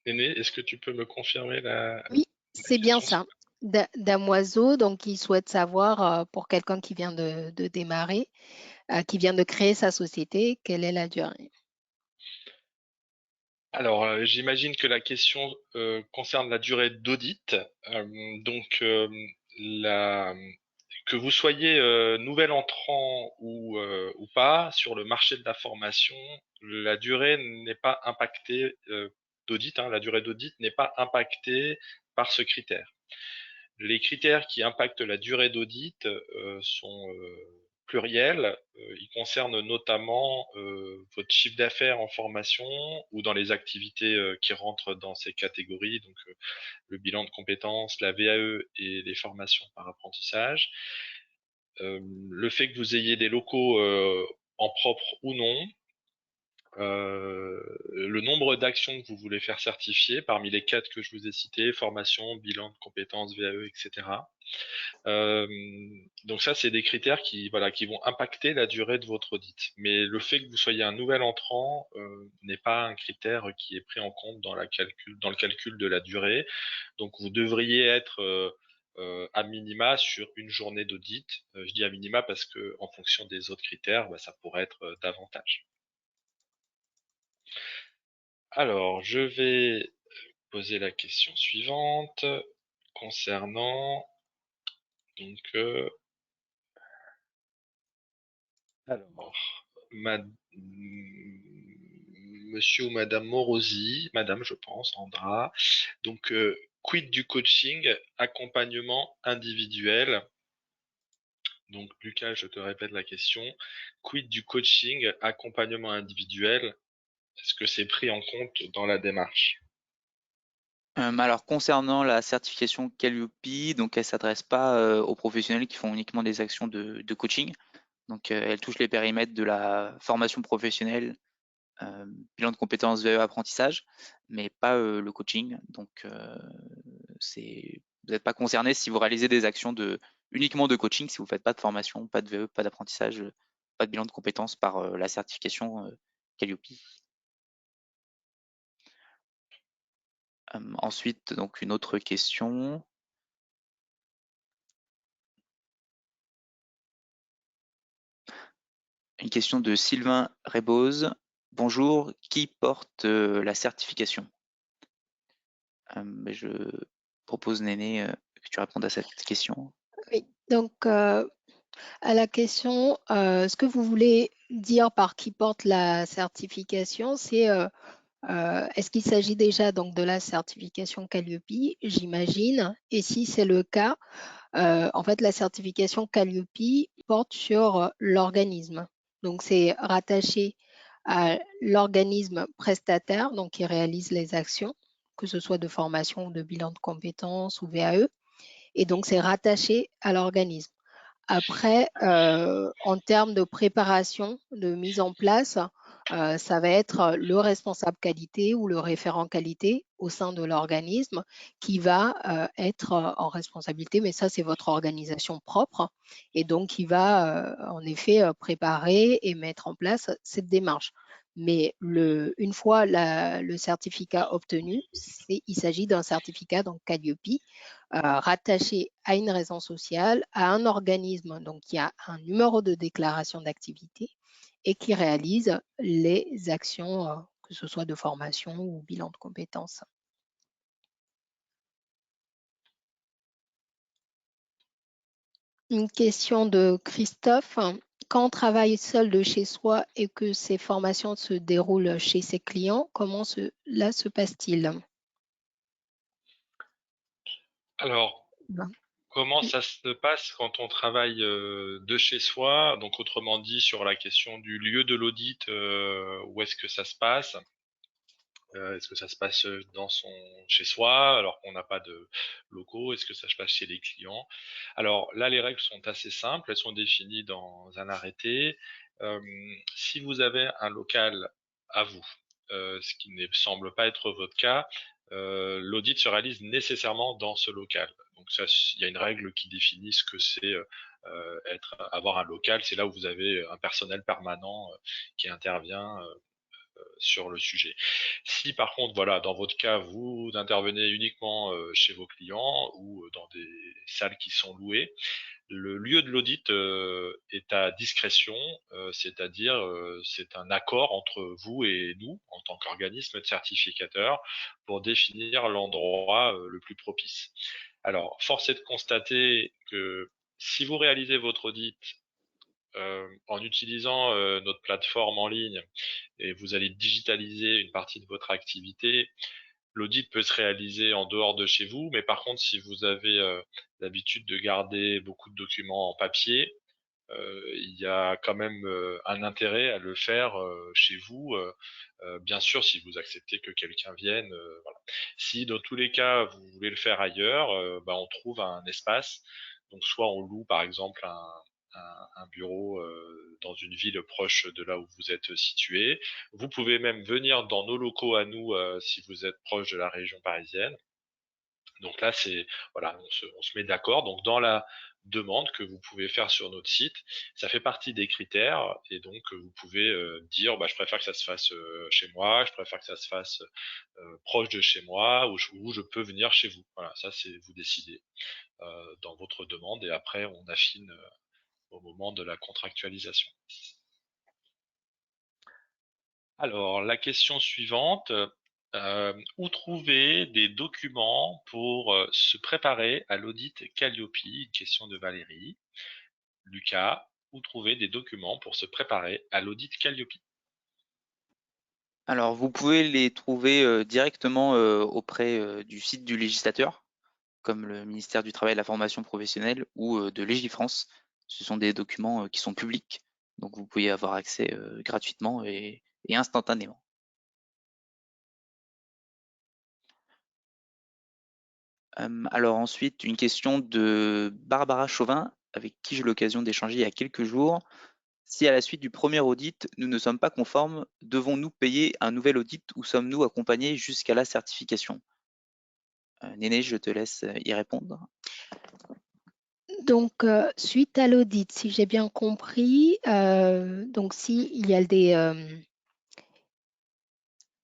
Néné, est-ce que tu peux me confirmer la oui, c'est bien question? ça. Damoiseau, donc il souhaite savoir pour quelqu'un qui vient de démarrer, qui vient de créer sa société, quelle est la durée? Alors, j'imagine que la question concerne la durée d'audit. Donc, que vous soyez nouvel entrant ou pas sur le marché de la formation, la durée n'est pas impactée d'audit. La durée d'audit n'est pas impactée par ce critère. Les critères qui impactent la durée d'audit sont pluriels. Ils concernent notamment votre chiffre d'affaires en formation ou dans les activités qui rentrent dans ces catégories, donc le bilan de compétences, la VAE et les formations par apprentissage. Le fait que vous ayez des locaux en propre ou non, le nombre d'actions que vous voulez faire certifier parmi les 4 que je vous ai cités, formation, bilan de compétences, VAE, etc. Donc ça, c'est des critères qui, voilà, qui vont impacter la durée de votre audit. Mais le fait que vous soyez un nouvel entrant n'est pas un critère qui est pris en compte dans le calcul de la durée. Donc vous devriez être à minima sur une journée d'audit. Je dis à minima parce que en fonction des autres critères, bah, ça pourrait être davantage. Alors, je vais poser la question suivante concernant donc alors monsieur ou madame Morosi, madame je pense, Andra. Donc quid du coaching, accompagnement individuel. Donc Lucas, je te répète la question. Quid du coaching, accompagnement individuel? Est-ce que c'est pris en compte dans la démarche? Alors concernant la certification Calliope, donc elle s'adresse pas aux professionnels qui font uniquement des actions de coaching. Donc elle touche les périmètres de la formation professionnelle, bilan de compétences VE apprentissage, mais pas le coaching. Donc vous n'êtes pas concerné si vous réalisez des actions uniquement de coaching, si vous ne faites pas de formation, pas de VE, pas d'apprentissage, pas de bilan de compétences par la certification Calliope. Ensuite, donc une autre question. Une question de Sylvain Rebose. Bonjour, qui porte la certification? Je propose Néné que tu répondes à cette question. Oui, donc à la question, ce que vous voulez dire par qui porte la certification, c'est est-ce qu'il s'agit déjà donc de la certification Calliope, j'imagine, et si c'est le cas, en fait, la certification Calliope porte sur l'organisme. Donc, c'est rattaché à l'organisme prestataire, donc qui réalise les actions, que ce soit de formation ou de bilan de compétences ou VAE. Et donc, c'est rattaché à l'organisme. Après, en termes de préparation, de mise en place, ça va être le responsable qualité ou le référent qualité au sein de l'organisme qui va être en responsabilité, mais ça, c'est votre organisation propre, et donc qui va en effet préparer et mettre en place cette démarche. Mais une fois le certificat obtenu, il s'agit d'un certificat donc Calliope, rattaché à une raison sociale, à un organisme donc qui a un numéro de déclaration d'activité et qui réalise les actions, que ce soit de formation ou bilan de compétences. Une question de Christophe. Quand on travaille seul de chez soi et que ces formations se déroulent chez ses clients, comment cela se passe-t-il? Alors, Ben, comment ça se passe quand on travaille de chez soi? Donc, autrement dit, sur la question du lieu de l'audit, où est-ce que ça se passe? Est-ce que ça se passe dans son chez soi alors qu'on n'a pas de locaux? Est-ce que ça se passe chez les clients? Alors là, les règles sont assez simples. Elles sont définies dans un arrêté. Euh, Si vous avez un local à vous, ce qui ne semble pas être votre cas, l'audit se réalise nécessairement dans ce local. Donc ça, il y a une règle qui définit ce que c'est avoir un local. C'est là où vous avez un personnel permanent qui intervient sur le sujet. Si par contre, voilà, dans votre cas, vous intervenez uniquement chez vos clients ou dans des salles qui sont louées, le lieu de l'audit est à discrétion, c'est-à-dire c'est un accord entre vous et nous en tant qu'organisme de certificateur pour définir l'endroit le plus propice. Alors, force est de constater que si vous réalisez votre audit en utilisant notre plateforme en ligne et vous allez digitaliser une partie de votre activité, l'audit peut se réaliser en dehors de chez vous, mais par contre, si vous avez l'habitude de garder beaucoup de documents en papier, il y a quand même un intérêt à le faire chez vous, bien sûr, si vous acceptez que quelqu'un vienne. Voilà. Si dans tous les cas, vous voulez le faire ailleurs, bah, on trouve un espace. Donc, soit on loue par exemple un bureau dans une ville proche de là où vous êtes situé. Vous pouvez même venir dans nos locaux à nous si vous êtes proche de la région parisienne. Donc là, c'est voilà, on se met d'accord. Donc dans la demande que vous pouvez faire sur notre site, ça fait partie des critères et donc vous pouvez dire, bah, je préfère que ça se fasse chez moi, je préfère que ça se fasse proche de chez moi ou je peux venir chez vous. Voilà, ça c'est vous décidez dans votre demande et après on affine au moment de la contractualisation. Alors, la question suivante, où trouver des documents pour se préparer à l'audit Calliope? Une question de Valérie. Lucas, où trouver des documents pour se préparer à l'audit Calliope? Alors, vous pouvez les trouver directement auprès du site du législateur, comme le ministère du Travail et de la Formation professionnelle ou de Légifrance. Ce sont des documents qui sont publics, donc vous pouvez y avoir accès gratuitement et instantanément. Alors ensuite, une question de Barbara Chauvin, avec qui j'ai eu l'occasion d'échanger il y a quelques jours. Si à la suite du premier audit, nous ne sommes pas conformes, devons-nous payer un nouvel audit ou sommes-nous accompagnés jusqu'à la certification? Néné, je te laisse y répondre. Donc, suite à l'audit, si j'ai bien compris, donc s'il y a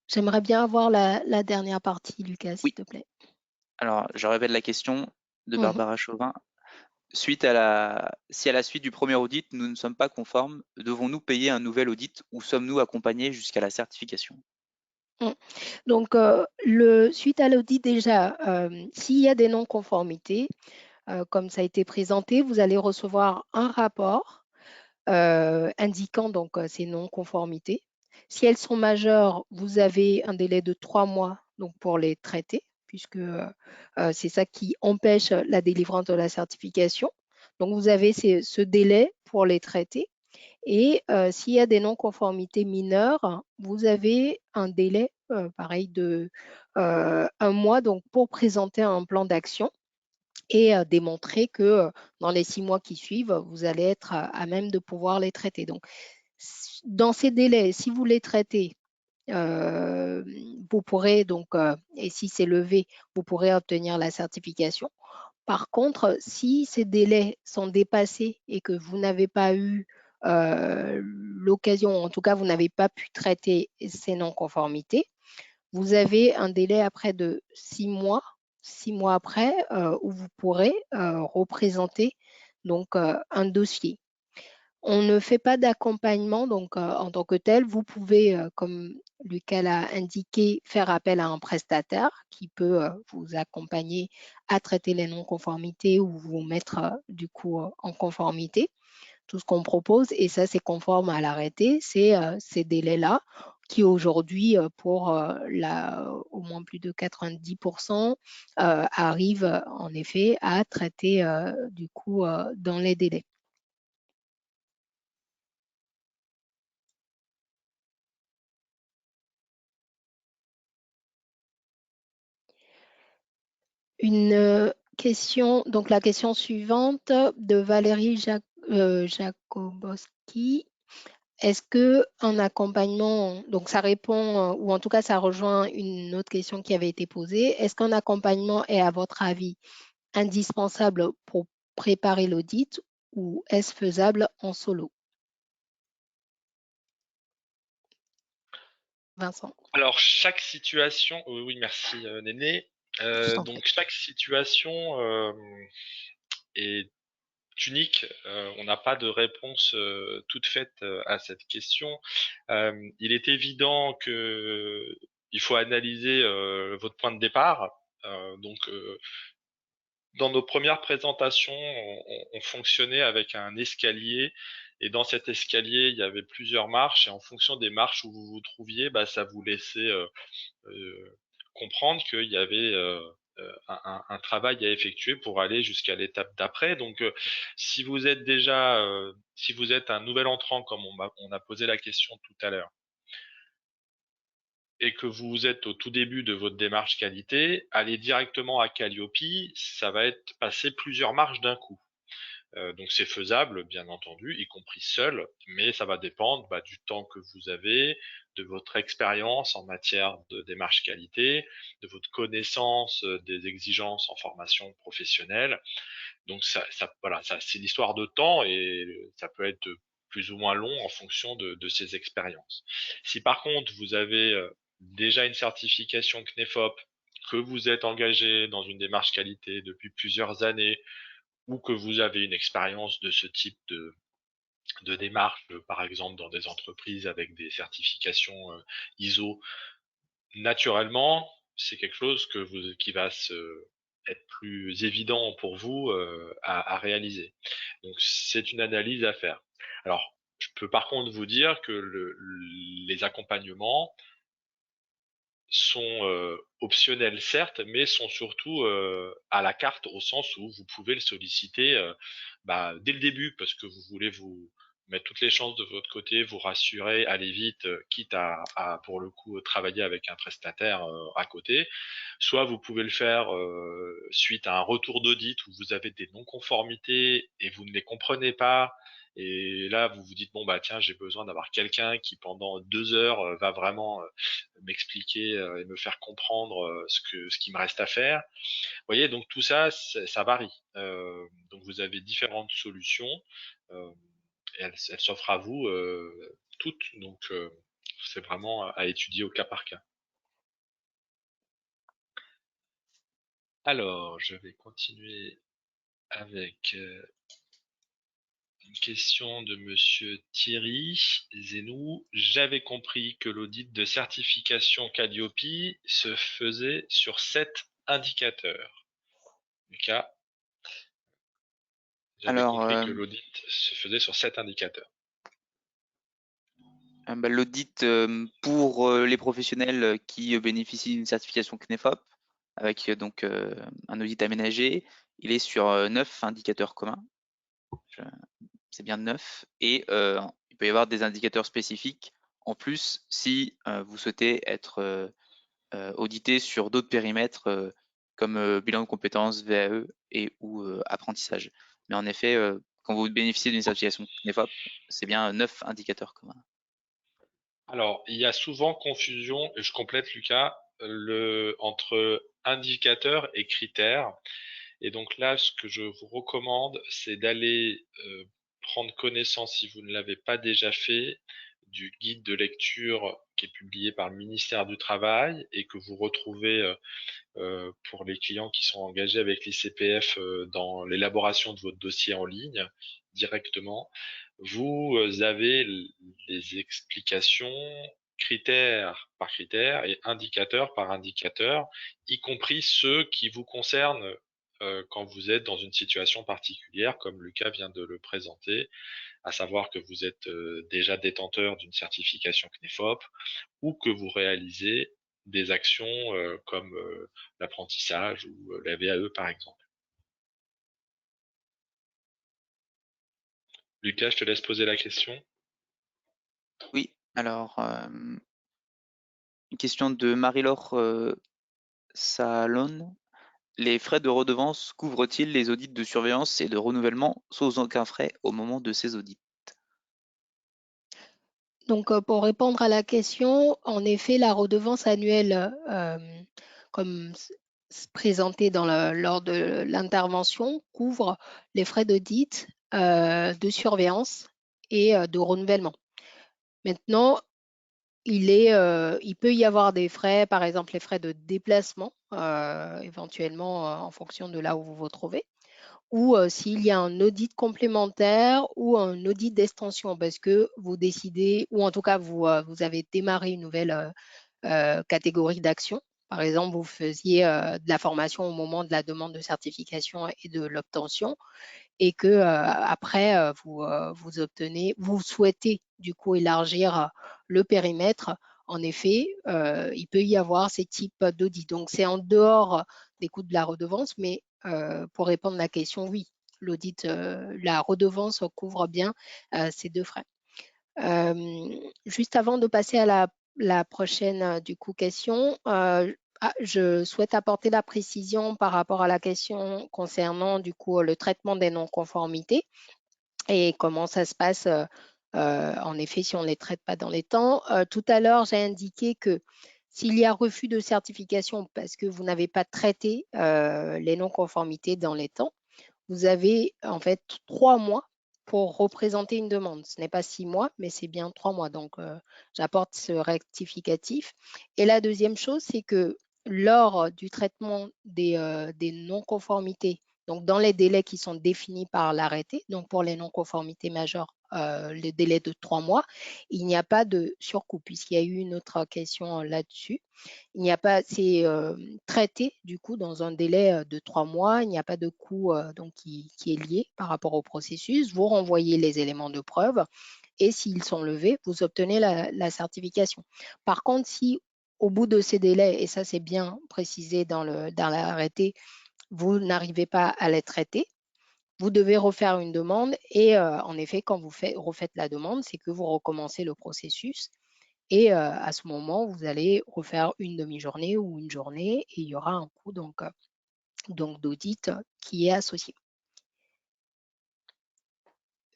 j'aimerais bien avoir la dernière partie, Lucas, s'il Oui, te plaît. alors je répète la question de Mhm. Barbara Chauvin. Si à la suite du premier audit, nous ne sommes pas conformes, devons-nous payer un nouvel audit ou sommes-nous accompagnés jusqu'à la certification? Mm. Donc, suite à l'audit déjà, s'il y a des non-conformités, comme ça a été présenté, vous allez recevoir un rapport indiquant donc ces non-conformités. Si elles sont majeures, vous avez un délai de 3 mois donc, pour les traiter, puisque c'est ça qui empêche la délivrance de la certification. Donc, vous avez ce délai pour les traiter. Et s'il y a des non-conformités mineures, vous avez un délai, pareil, de 1 mois donc, pour présenter un plan d'action et démontrer que dans les 6 mois qui suivent, vous allez être à même de pouvoir les traiter. Donc, dans ces délais, si vous les traitez, vous pourrez donc, et si c'est levé, vous pourrez obtenir la certification. Par contre, si ces délais sont dépassés et que vous n'avez pas eu l'occasion, en tout cas, vous n'avez pas pu traiter ces non-conformités, vous avez un délai après de 6 mois après, où vous pourrez représenter donc un dossier. On ne fait pas d'accompagnement donc en tant que tel. Vous pouvez, comme Lucas l'a indiqué, faire appel à un prestataire qui peut vous accompagner à traiter les non-conformités ou vous mettre du coup en conformité. Tout ce qu'on propose, et ça c'est conforme à l'arrêté, c'est ces délais-là qui aujourd'hui, pour au moins plus de 90%, arrivent en effet à traiter du coup dans les délais. Une question, donc la question suivante de Valérie Jakobowski. Est-ce que un accompagnement, donc ça répond, ou en tout cas ça rejoint une autre question qui avait été posée, est-ce qu'un accompagnement est à votre avis indispensable pour préparer l'audit ou est-ce faisable en solo? Vincent, Alors, chaque situation, oui, merci Néné. je t'en prie. Donc, chaque situation est unique. On n'a pas de réponse toute faite à cette question. Il est évident que il faut analyser votre point de départ. Dans nos premières présentations, on fonctionnait avec un escalier. Et dans cet escalier, il y avait plusieurs marches. Et en fonction des marches où vous vous trouviez, bah, ça vous laissait comprendre qu'il y avait un travail à effectuer pour aller jusqu'à l'étape d'après. Donc, si vous êtes un nouvel entrant, comme on a posé la question tout à l'heure, et que vous êtes au tout début de votre démarche qualité, aller directement à Calliope, ça va être passer plusieurs marches d'un coup. Donc c'est faisable, bien entendu, y compris seul, mais ça va dépendre du temps que vous avez, de votre expérience en matière de démarche qualité, de votre connaissance des exigences en formation professionnelle. Donc voilà, ça c'est l'histoire de temps et ça peut être plus ou moins long en fonction de ces expériences. Si par contre vous avez déjà une certification CNEFOP, que vous êtes engagé dans une démarche qualité depuis plusieurs années, ou que vous avez une expérience de ce type de démarche, par exemple dans des entreprises avec des certifications ISO, naturellement, c'est quelque chose qui va être plus évident pour vous à réaliser. Donc c'est une analyse à faire. Alors, je peux par contre vous dire que les accompagnements sont optionnels certes, mais sont surtout à la carte au sens où vous pouvez le solliciter dès le début parce que vous voulez mettre toutes les chances de votre côté, vous rassurer, aller vite, quitte à pour le coup travailler avec un prestataire à côté. Soit vous pouvez le faire suite à un retour d'audit où vous avez des non-conformités et vous ne les comprenez pas. Et là, vous vous dites, bon, bah tiens, j'ai besoin d'avoir quelqu'un qui, pendant 2 heures, va vraiment m'expliquer et me faire comprendre ce qui me reste à faire. Vous voyez, donc tout ça, ça varie. Donc vous avez différentes solutions. Euh, et elles s'offrent à vous toutes. Donc c'est vraiment à étudier au cas par cas. Alors, je vais continuer avec une question de monsieur Thierry Zenou. J'avais compris que l'audit de certification Calliope se faisait sur 7 indicateurs. Lucas, j'avais Alors, compris que l'audit se faisait sur 7 indicateurs. l'audit pour les professionnels qui bénéficient d'une certification CNEFOP, avec donc un audit aménagé, il est sur 9 indicateurs communs. C'est bien 9. Et il peut y avoir des indicateurs spécifiques en plus si vous souhaitez être audité sur d'autres périmètres comme bilan de compétences, VAE et ou apprentissage. Mais en effet, quand vous bénéficiez d'une certification CNEFOP, c'est bien 9 indicateurs communs. Alors, il y a souvent confusion, et je complète Lucas, entre indicateurs et critères. Et donc là, ce que je vous recommande, c'est d'aller prendre connaissance, si vous ne l'avez pas déjà fait, du guide de lecture qui est publié par le ministère du Travail et que vous retrouvez pour les clients qui sont engagés avec l'ICPF dans l'élaboration de votre dossier en ligne directement. Vous avez les explications critère par critère et indicateur par indicateur, y compris ceux qui vous concernent quand vous êtes dans une situation particulière, comme Lucas vient de le présenter, à savoir que vous êtes déjà détenteur d'une certification CNEFOP ou que vous réalisez des actions comme l'apprentissage ou la VAE par exemple. Lucas, je te laisse poser la question. Oui, alors une question de Marie-Laure Salon. Les frais de redevance couvrent-ils les audits de surveillance et de renouvellement sans aucun frais au moment de ces audits? Donc, pour répondre à la question, en effet, la redevance annuelle, comme présenté lors de l'intervention, couvre les frais d'audit, de surveillance et de renouvellement. Maintenant, il peut y avoir des frais, par exemple les frais de déplacement, éventuellement en fonction de là où vous vous trouvez, ou s'il y a un audit complémentaire ou un audit d'extension parce que vous décidez, ou en tout cas vous avez démarré une nouvelle catégorie d'action. Par exemple, vous faisiez de la formation au moment de la demande de certification et de l'obtention et que après vous souhaitez du coup élargir le périmètre. En effet, il peut y avoir ces types d'audits. Donc, c'est en dehors des coûts de la redevance, mais pour répondre à la question, oui, l'audit, la redevance couvre bien ces deux frais. Juste avant de passer à la prochaine du coup question, je souhaite apporter la précision par rapport à la question concernant du coup le traitement des non-conformités et comment ça se passe en effet si on ne les traite pas dans les temps. Tout à l'heure, j'ai indiqué que s'il y a refus de certification parce que vous n'avez pas traité les non-conformités dans les temps, vous avez en fait 3 mois pour représenter une demande. Ce n'est pas 6 mois, mais c'est bien 3 mois. Donc, j'apporte ce rectificatif. Et la deuxième chose, c'est que lors du traitement des non-conformités, donc dans les délais qui sont définis par l'arrêté, donc pour les non-conformités majeures, le délai de 3 mois, il n'y a pas de surcoût, puisqu'il y a eu une autre question là-dessus. Il n'y a pas, c'est traité du coup dans un délai de 3 mois. Il n'y a pas de coût donc qui est lié par rapport au processus. Vous renvoyez les éléments de preuve et s'ils sont levés, vous obtenez la certification. Par contre, si au bout de ces délais, et ça c'est bien précisé dans l'arrêté, vous n'arrivez pas à les traiter, vous devez refaire une demande et en effet, quand vous refaites la demande, c'est que vous recommencez le processus et à ce moment, vous allez refaire une demi-journée ou une journée et il y aura un coût donc d'audit qui est associé.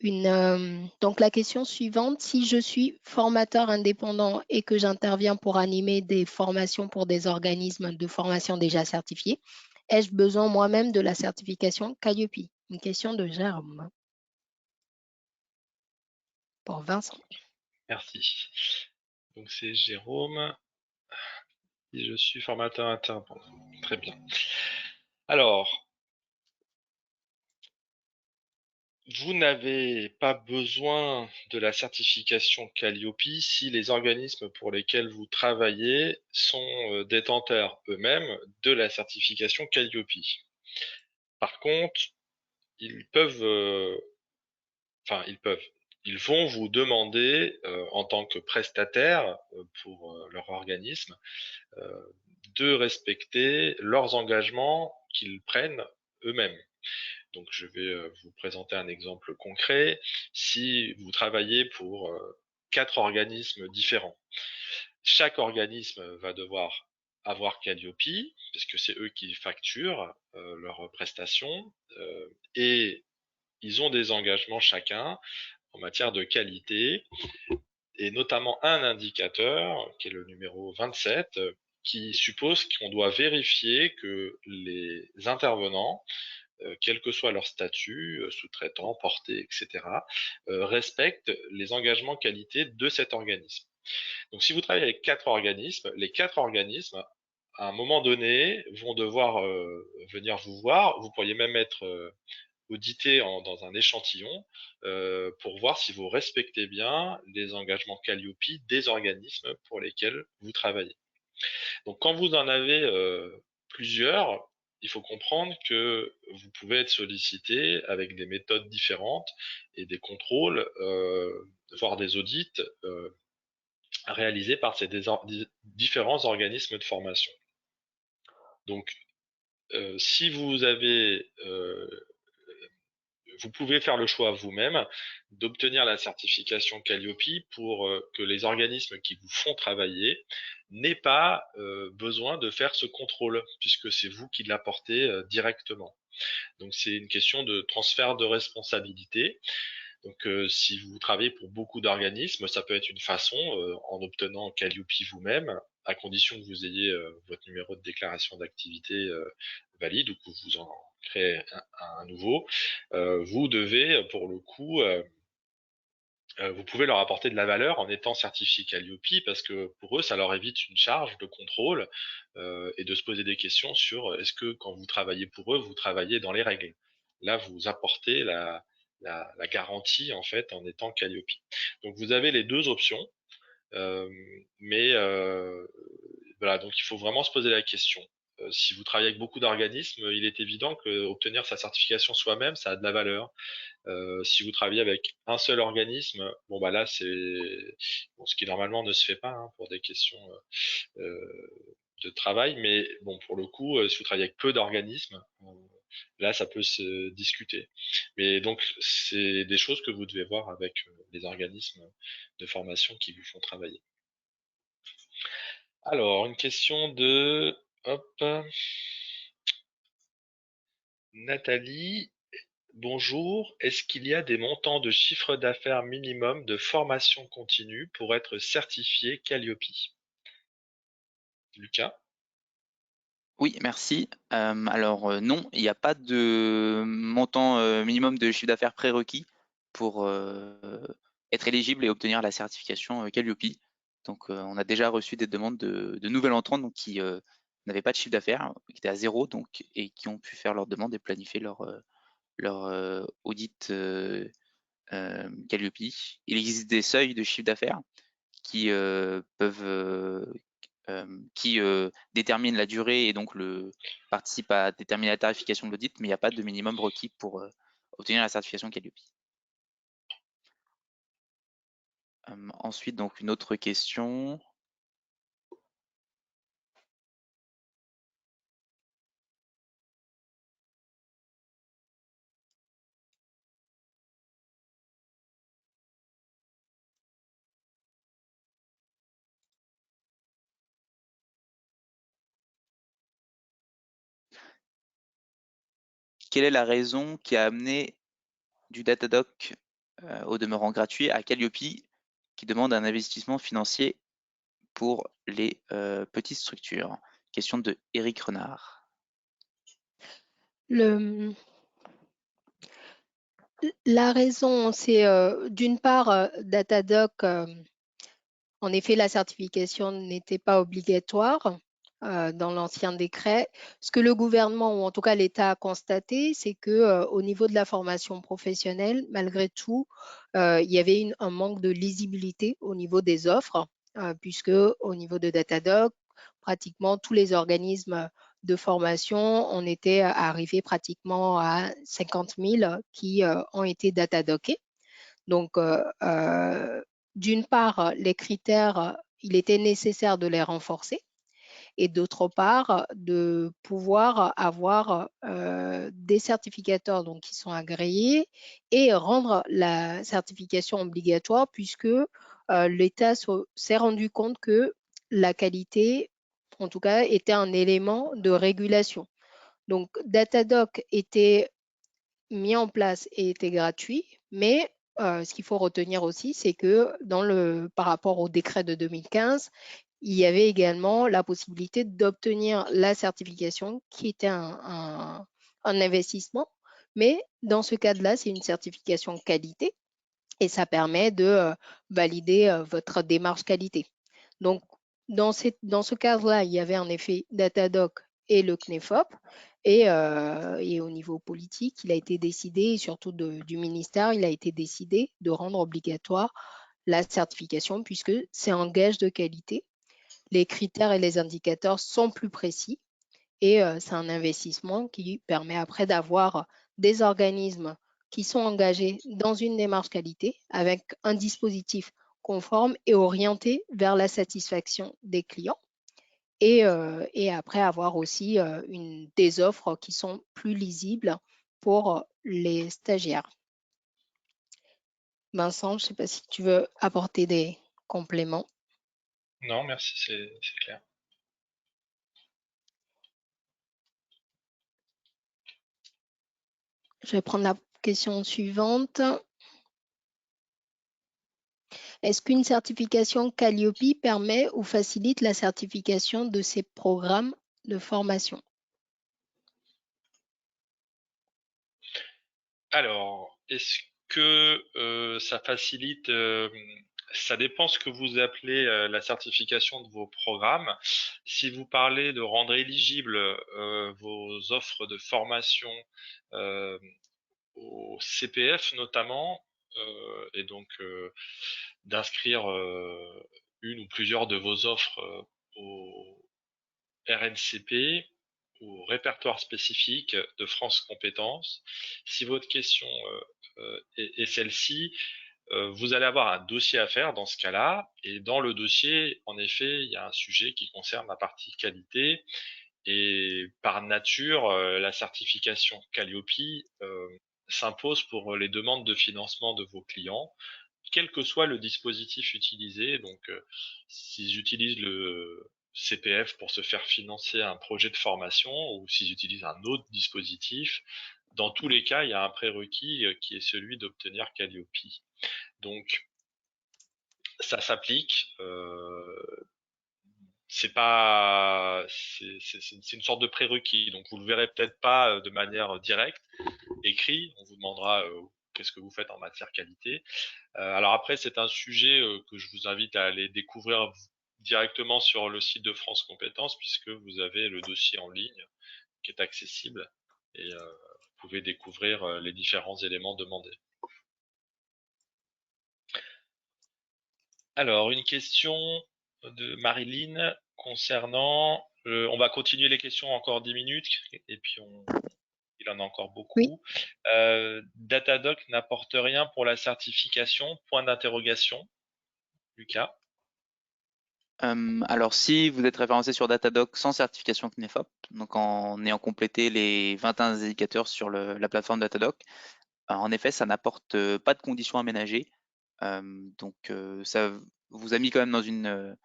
Donc la question suivante, si je suis formateur indépendant et que j'interviens pour animer des formations pour des organismes de formation déjà certifiés, ai-je besoin moi-même de la certification Calliope? Une question de Jérôme pour Vincent. Merci. Donc c'est Jérôme. Si je suis formateur indépendant. Très bien. Alors, vous n'avez pas besoin de la certification Calliope si les organismes pour lesquels vous travaillez sont détenteurs eux-mêmes de la certification Calliope. Par contre, ils vont vous demander en tant que prestataire pour leur organisme de respecter leurs engagements qu'ils prennent eux-mêmes. Donc, je vais vous présenter un exemple concret. Si vous travaillez pour 4 organismes différents, chaque organisme va devoir avoir Calliope, puisque c'est eux qui facturent leurs prestations, et ils ont des engagements chacun en matière de qualité, et notamment un indicateur, qui est le numéro 27, qui suppose qu'on doit vérifier que les intervenants, quel que soit leur statut, sous-traitant, porté, etc., respectent les engagements qualité de cet organisme. Donc si vous travaillez avec 4 organismes, les 4 organismes, à un moment donné, vont devoir venir vous voir. Vous pourriez même être audité dans un échantillon pour voir si vous respectez bien les engagements Calliope des organismes pour lesquels vous travaillez. Donc quand vous en avez plusieurs, il faut comprendre que vous pouvez être sollicité avec des méthodes différentes et des contrôles, voire des audits réalisés par ces différents organismes de formation. Donc, si vous avez vous pouvez faire le choix vous-même d'obtenir la certification Calliope pour que les organismes qui vous font travailler n'aient pas besoin de faire ce contrôle, puisque c'est vous qui l'apportez directement. Donc c'est une question de transfert de responsabilité. Donc si vous travaillez pour beaucoup d'organismes, ça peut être une façon, en obtenant Calliope vous-même, à condition que vous ayez votre numéro de déclaration d'activité valide ou que vous en créez un nouveau, vous devez, pour le coup, vous pouvez leur apporter de la valeur en étant certifié Calliope, parce que pour eux, ça leur évite une charge de contrôle et de se poser des questions sur est-ce que quand vous travaillez pour eux, vous travaillez dans les règles. Là, vous apportez la garantie en fait en étant Calliope. Donc vous avez les deux options, mais voilà, donc il faut vraiment se poser la question. Si vous travaillez avec beaucoup d'organismes, il est évident que obtenir sa certification soi-même, ça a de la valeur. Si vous travaillez avec un seul organisme, bon bah là c'est ce qui normalement ne se fait pas hein, pour des questions de travail, mais bon pour le coup, si vous travaillez avec peu d'organismes, là ça peut se discuter. Mais donc c'est des choses que vous devez voir avec les organismes de formation qui vous font travailler. Alors une question de Nathalie. Bonjour, est-ce qu'il y a des montants de chiffre d'affaires minimum de formation continue pour être certifié Calliope? Lucas? Oui, merci. Alors non, il n'y a pas de montant minimum de chiffre d'affaires prérequis pour être éligible et obtenir la certification Calliope. Donc on a déjà reçu des demandes de nouvelles entrantes donc, qui n'avaient pas de chiffre d'affaires, qui étaient à zéro donc, et qui ont pu faire leur demande et planifier leur audit Calliope. Il existe des seuils de chiffre d'affaires qui déterminent la durée et donc participent à déterminer la tarification de l'audit, mais il n'y a pas de minimum requis pour obtenir la certification Calliope. Ensuite, donc une autre question. quelle est la raison qui a amené du Datadog au demeurant gratuit à Calliope qui demande un investissement financier pour les petites structures? Question de Eric Renard. La raison, c'est d'une part, Datadog, en effet, la certification n'était pas obligatoire dans l'ancien décret. Ce que le gouvernement, ou en tout cas l'État, a constaté, c'est que au niveau de la formation professionnelle, malgré tout, il y avait un manque de lisibilité au niveau des offres, puisque au niveau de Datadog, pratiquement tous les organismes de formation, on était arrivé pratiquement à 50 000 qui ont été Datadogés. Donc, d'une part, les critères, il était nécessaire de les renforcer et d'autre part, de pouvoir avoir des certificateurs donc, qui sont agréés et rendre la certification obligatoire puisque l'État s'est rendu compte que la qualité, en tout cas, était un élément de régulation. Donc, Datadog était mis en place et était gratuit, mais ce qu'il faut retenir aussi, c'est que par rapport au décret de 2015, il y avait également la possibilité d'obtenir la certification qui était un investissement. Mais dans ce cas-là, c'est une certification qualité et ça permet de valider votre démarche qualité. Donc, dans ce cadre-là, il y avait en effet Datadog et le CNEFOP. Et au niveau politique, il a été décidé, et surtout du ministère, il a été décidé de rendre obligatoire la certification puisque c'est un gage de qualité. Les critères et les indicateurs sont plus précis et c'est un investissement qui permet après d'avoir des organismes qui sont engagés dans une démarche qualité avec un dispositif conforme et orienté vers la satisfaction des clients. Et après avoir aussi des offres qui sont plus lisibles pour les stagiaires. Vincent, je ne sais pas si tu veux apporter des compléments. Non, merci, c'est clair. Je vais prendre la question suivante. Est-ce qu'une certification Calliope permet ou facilite la certification de ces programmes de formation? Alors, est-ce que ça facilite ça dépend ce que vous appelez la certification de vos programmes. Si vous parlez de rendre éligibles vos offres de formation au CPF notamment, et donc d'inscrire une ou plusieurs de vos offres au RNCP, au répertoire spécifique de France Compétences. Si votre question est celle-ci, vous allez avoir un dossier à faire dans ce cas-là, et dans le dossier, en effet, il y a un sujet qui concerne la partie qualité, et par nature, la certification Calliope s'impose pour les demandes de financement de vos clients, quel que soit le dispositif utilisé. Donc, s'ils utilisent le CPF pour se faire financer un projet de formation ou s'ils utilisent un autre dispositif, dans tous les cas, il y a un prérequis qui est celui d'obtenir Calliope. Donc, ça s'applique. C'est pas, c'est une sorte de prérequis. Donc, vous le verrez peut-être pas de manière directe, écrit. On vous demandera qu'est-ce que vous faites en matière qualité. Alors après, c'est un sujet que je vous invite à aller découvrir directement sur le site de France Compétences, puisque vous avez le dossier en ligne qui est accessible et vous pouvez découvrir les différents éléments demandés. Alors, une question de Marilyn concernant... on va continuer les questions encore 10 minutes et puis il en a encore beaucoup. Oui. Datadog n'apporte rien pour la certification, point d'interrogation. Lucas? Alors, si vous êtes référencé sur Datadog sans certification CNEFOP, donc en ayant complété les 21 indicateurs sur la plateforme Datadog, en effet, ça n'apporte pas de conditions aménagées. Donc, ça vous a mis quand même dans une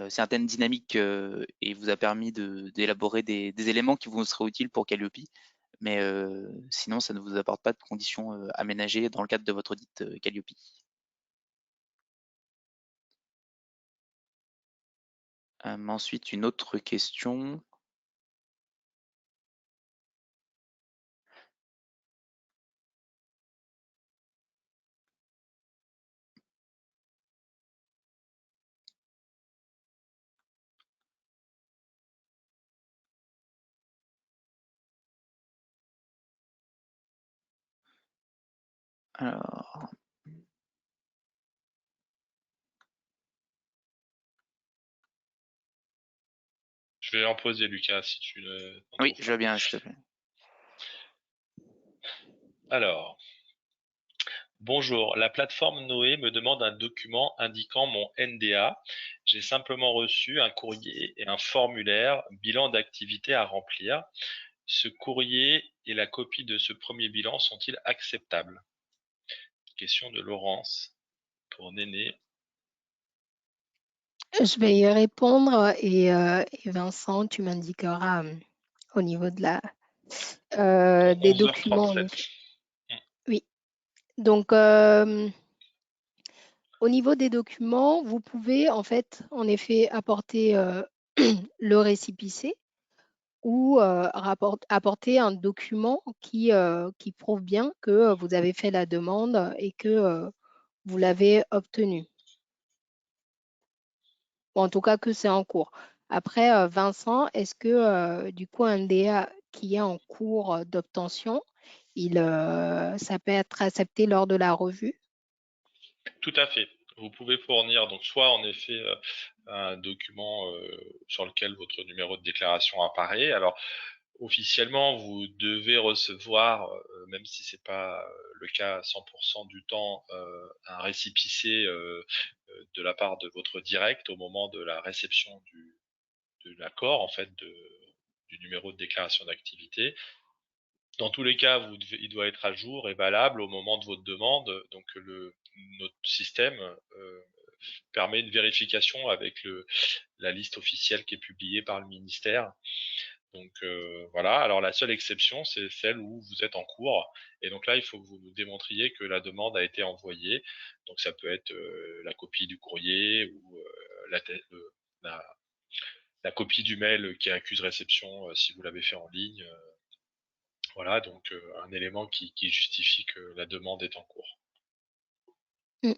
certaine dynamique et vous a permis d'élaborer des éléments qui vous seraient utiles pour Calliope. mais sinon, ça ne vous apporte pas de conditions aménagées dans le cadre de votre audit Calliope. Ensuite, une autre question. Alors, Je vais en poser, Lucas, si tu n'en oui, trouves je pas. veux bien, s'il te plaît. Alors, bonjour, la plateforme Noé me demande un document indiquant mon NDA. J'ai simplement reçu un courrier et un formulaire bilan d'activité à remplir. Ce courrier et la copie de ce premier bilan sont-ils acceptables? Question de Laurence pour Néné. Je vais y répondre et Vincent, tu m'indiqueras au niveau de des documents. 11h37. Oui. Donc, au niveau des documents, vous pouvez en fait, en effet, apporter le récépissé ou apporter un document qui prouve bien que vous avez fait la demande et que vous l'avez obtenue. Ou en tout cas que c'est en cours. Après, Vincent, est-ce que du coup un DA qui est en cours d'obtention, ça peut être accepté lors de la revue? Tout à fait. Vous pouvez fournir donc soit en effet un document sur lequel votre numéro de déclaration apparaît. Alors officiellement, vous devez recevoir, même si c'est pas le cas à 100% du temps, un récépissé de la part de votre direct au moment de la réception de l'accord en fait du numéro de déclaration d'activité. Dans tous les cas, il doit être à jour et valable au moment de votre demande. Donc notre système permet une vérification avec la liste officielle qui est publiée par le ministère. Donc voilà. Alors la seule exception, c'est celle où vous êtes en cours. Et donc là, il faut que vous nous démontriez que la demande a été envoyée. Donc ça peut être la copie du courrier ou la, la copie du mail qui accuse réception si vous l'avez fait en ligne. Voilà, donc un élément qui justifie que la demande est en cours. Mm.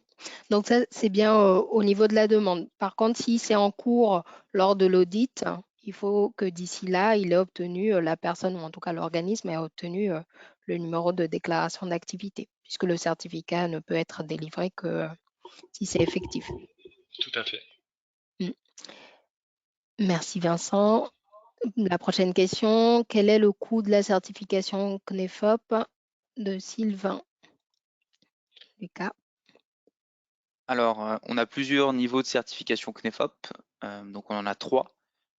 Donc ça, c'est bien au niveau de la demande. Par contre, si c'est en cours lors de l'audit, il faut que d'ici là, il ait obtenu, la personne, ou en tout cas l'organisme, ait obtenu le numéro de déclaration d'activité, puisque le certificat ne peut être délivré que si c'est effectif. Tout à fait. Mm. Merci Vincent. La prochaine question, quel est le coût de la certification CNEFOP de Sylvain? Lucas. Alors, on a plusieurs niveaux de certification CNEFOP. Donc, on en a 3.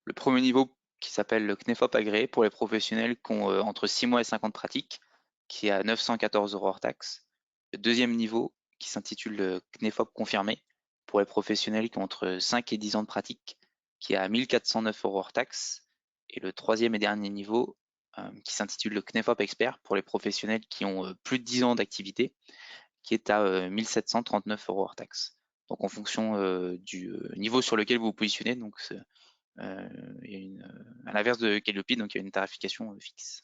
Le premier niveau qui s'appelle le CNEFOP agréé pour les professionnels qui ont entre 6 mois et 5 ans de pratique, qui est à 914 € hors taxe. Le deuxième niveau qui s'intitule le CNEFOP confirmé pour les professionnels qui ont entre 5 et 10 ans de pratique, qui est à 1409 € hors taxe. Et le troisième et dernier niveau qui s'intitule le CNEFOP expert pour les professionnels qui ont plus de 10 ans d'activité, qui est à 1739 € hors taxe. Donc en fonction du niveau sur lequel vous vous positionnez, donc il y a à l'inverse de Calliope, donc il y a une tarification fixe.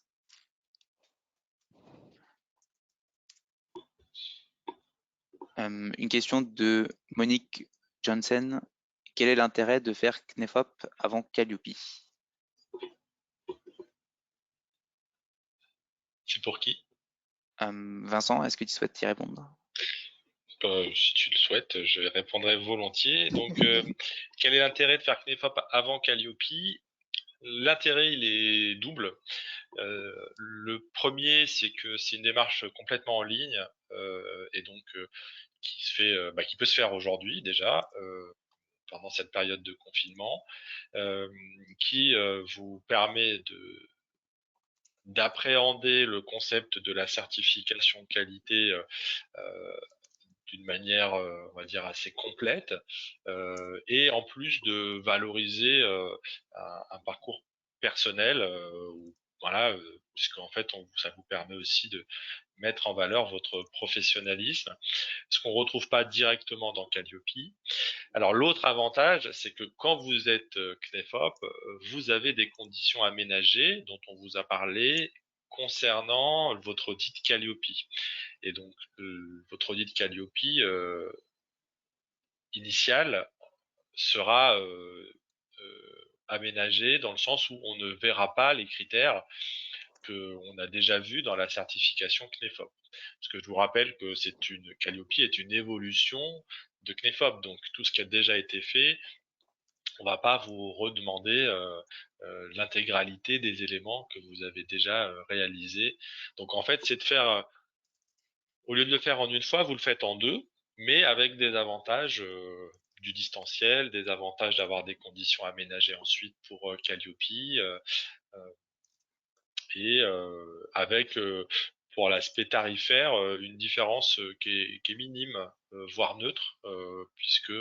Une question de Monique Johnson. Quel est l'intérêt de faire CNEFOP avant Calliope? C'est pour qui? Vincent, est-ce que tu souhaites y répondre? Si tu le souhaites, je répondrai volontiers. Donc, quel est l'intérêt de faire CNEFOP avant Calliope? L'intérêt, il est double. Le premier, c'est que c'est une démarche complètement en ligne et donc qui peut se faire aujourd'hui déjà pendant cette période de confinement, qui vous permet d'appréhender le concept de la certification qualité d'une manière, on va dire, assez complète, et en plus de valoriser un parcours personnel voilà, puisqu'en fait, ça vous permet aussi de mettre en valeur votre professionnalisme, ce qu'on ne retrouve pas directement dans Calliope. Alors l'autre avantage, c'est que quand vous êtes CNEFOP, vous avez des conditions aménagées dont on vous a parlé concernant votre audit Calliope. Et donc votre audit Calliope initial sera aménagé dans le sens où on ne verra pas les critères qu'on a déjà vus dans la certification CNEFOP. Parce que je vous rappelle que Calliope est une évolution de CNEFOP, donc tout ce qui a déjà été fait, on va pas vous redemander l'intégralité des éléments que vous avez déjà réalisés. Donc en fait, c'est de faire, au lieu de le faire en une fois, vous le faites en deux, mais avec des avantages du distanciel, des avantages d'avoir des conditions aménagées ensuite pour Calliope, et avec pour l'aspect tarifaire une différence qui est minime, voire neutre, puisque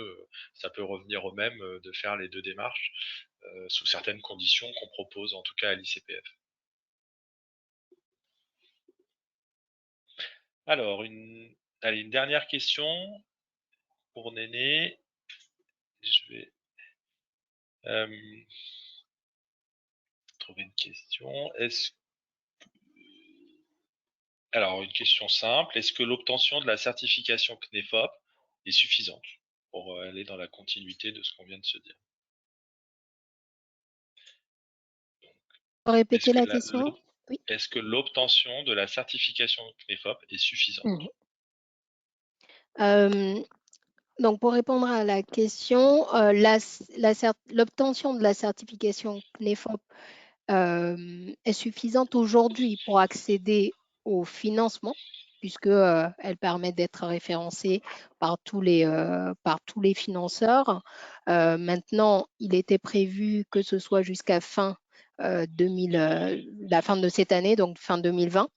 ça peut revenir au même de faire les deux démarches sous certaines conditions qu'on propose en tout cas à l'ICPF. Alors, allez, une dernière question pour Néné. Je vais trouver une question. Alors, une question simple. Est-ce que l'obtention de la certification CNEFOP est suffisante pour aller dans la continuité de ce qu'on vient de se dire? Répétez la question? Oui. Est-ce que l'obtention de la certification CNEFOP est suffisante? Donc, pour répondre à la question, l'obtention de la certification CNEFOP est suffisante aujourd'hui pour accéder au financement, puisque elle permet d'être référencée par tous les financeurs. Maintenant, il était prévu que ce soit jusqu'à la fin de cette année, donc fin 2020,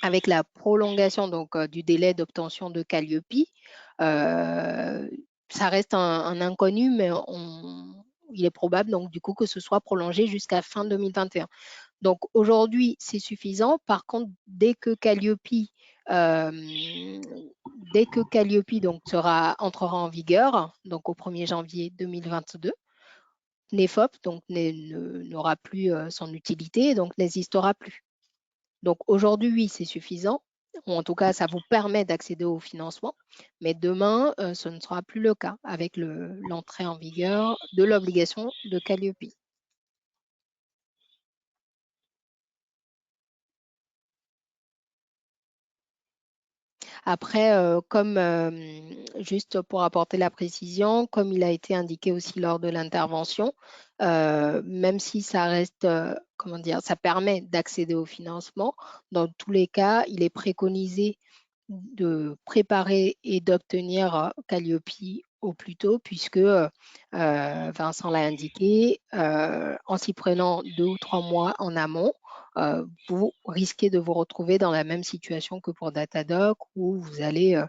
avec la prolongation donc, du délai d'obtention de Calliope. Ça reste un inconnu, mais il est probable donc du coup que ce soit prolongé jusqu'à fin 2021. Donc aujourd'hui, c'est suffisant. Par contre, dès que Calliope donc, entrera en vigueur, donc au 1er janvier 2022, NEFOP donc, n'aura plus son utilité, donc n'existera plus. Donc aujourd'hui, oui, c'est suffisant. Ou en tout cas, ça vous permet d'accéder au financement. Mais demain, ce ne sera plus le cas avec l'entrée en vigueur de l'obligation de Calliope. Après, juste pour apporter la précision, comme il a été indiqué aussi lors de l'intervention, même si ça reste, comment dire, ça permet d'accéder au financement, dans tous les cas, il est préconisé de préparer et d'obtenir Calliope au plus tôt, puisque Vincent l'a indiqué, en s'y prenant 2 ou 3 mois en amont, vous risquez de vous retrouver dans la même situation que pour Datadoc, où vous allez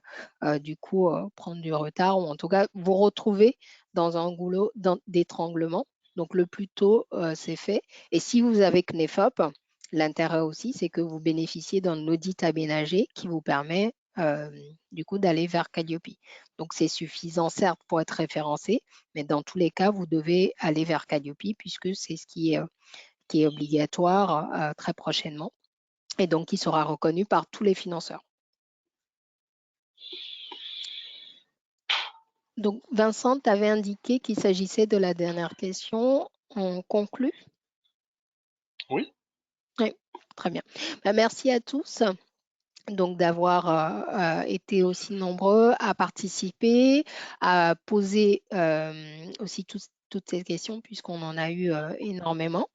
du coup prendre du retard, ou en tout cas vous retrouver dans un goulot d'étranglement. Donc le plus tôt c'est fait. Et si vous avez CNEFOP, l'intérêt aussi, c'est que vous bénéficiez d'un audit aménagé qui vous permet du coup d'aller vers Calliope. Donc c'est suffisant certes pour être référencé, mais dans tous les cas, vous devez aller vers Calliope puisque c'est ce qui est obligatoire très prochainement et donc qui sera reconnu par tous les financeurs. Donc Vincent, tu avais indiqué qu'il s'agissait de la dernière question. On conclut? Oui. Oui, très bien. Merci à tous donc d'avoir été aussi nombreux à participer, à poser aussi toutes ces questions puisqu'on en a eu énormément.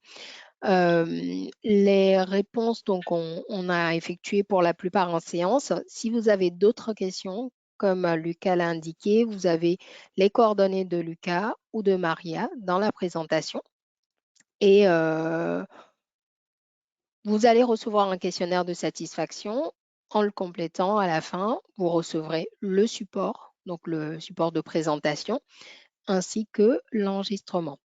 Les réponses, donc, on a effectué pour la plupart en séance. Si vous avez d'autres questions, comme Lucas l'a indiqué, vous avez les coordonnées de Lucas ou de Maria dans la présentation. Et vous allez recevoir un questionnaire de satisfaction. En le complétant, à la fin, vous recevrez le support, donc le support de présentation, ainsi que l'enregistrement.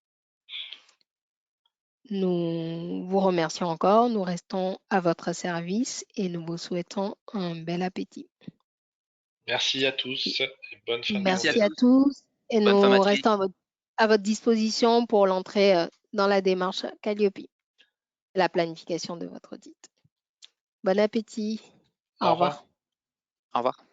nous vous remercions encore, nous restons à votre service et nous vous souhaitons un bel appétit. Merci à tous et bonne fin de Merci journée. à tous et Bonne fin, nous Mathilde. restons à votre disposition pour l'entrée dans la démarche Calliope, la planification de votre audit. Bon appétit. Au revoir. Au revoir.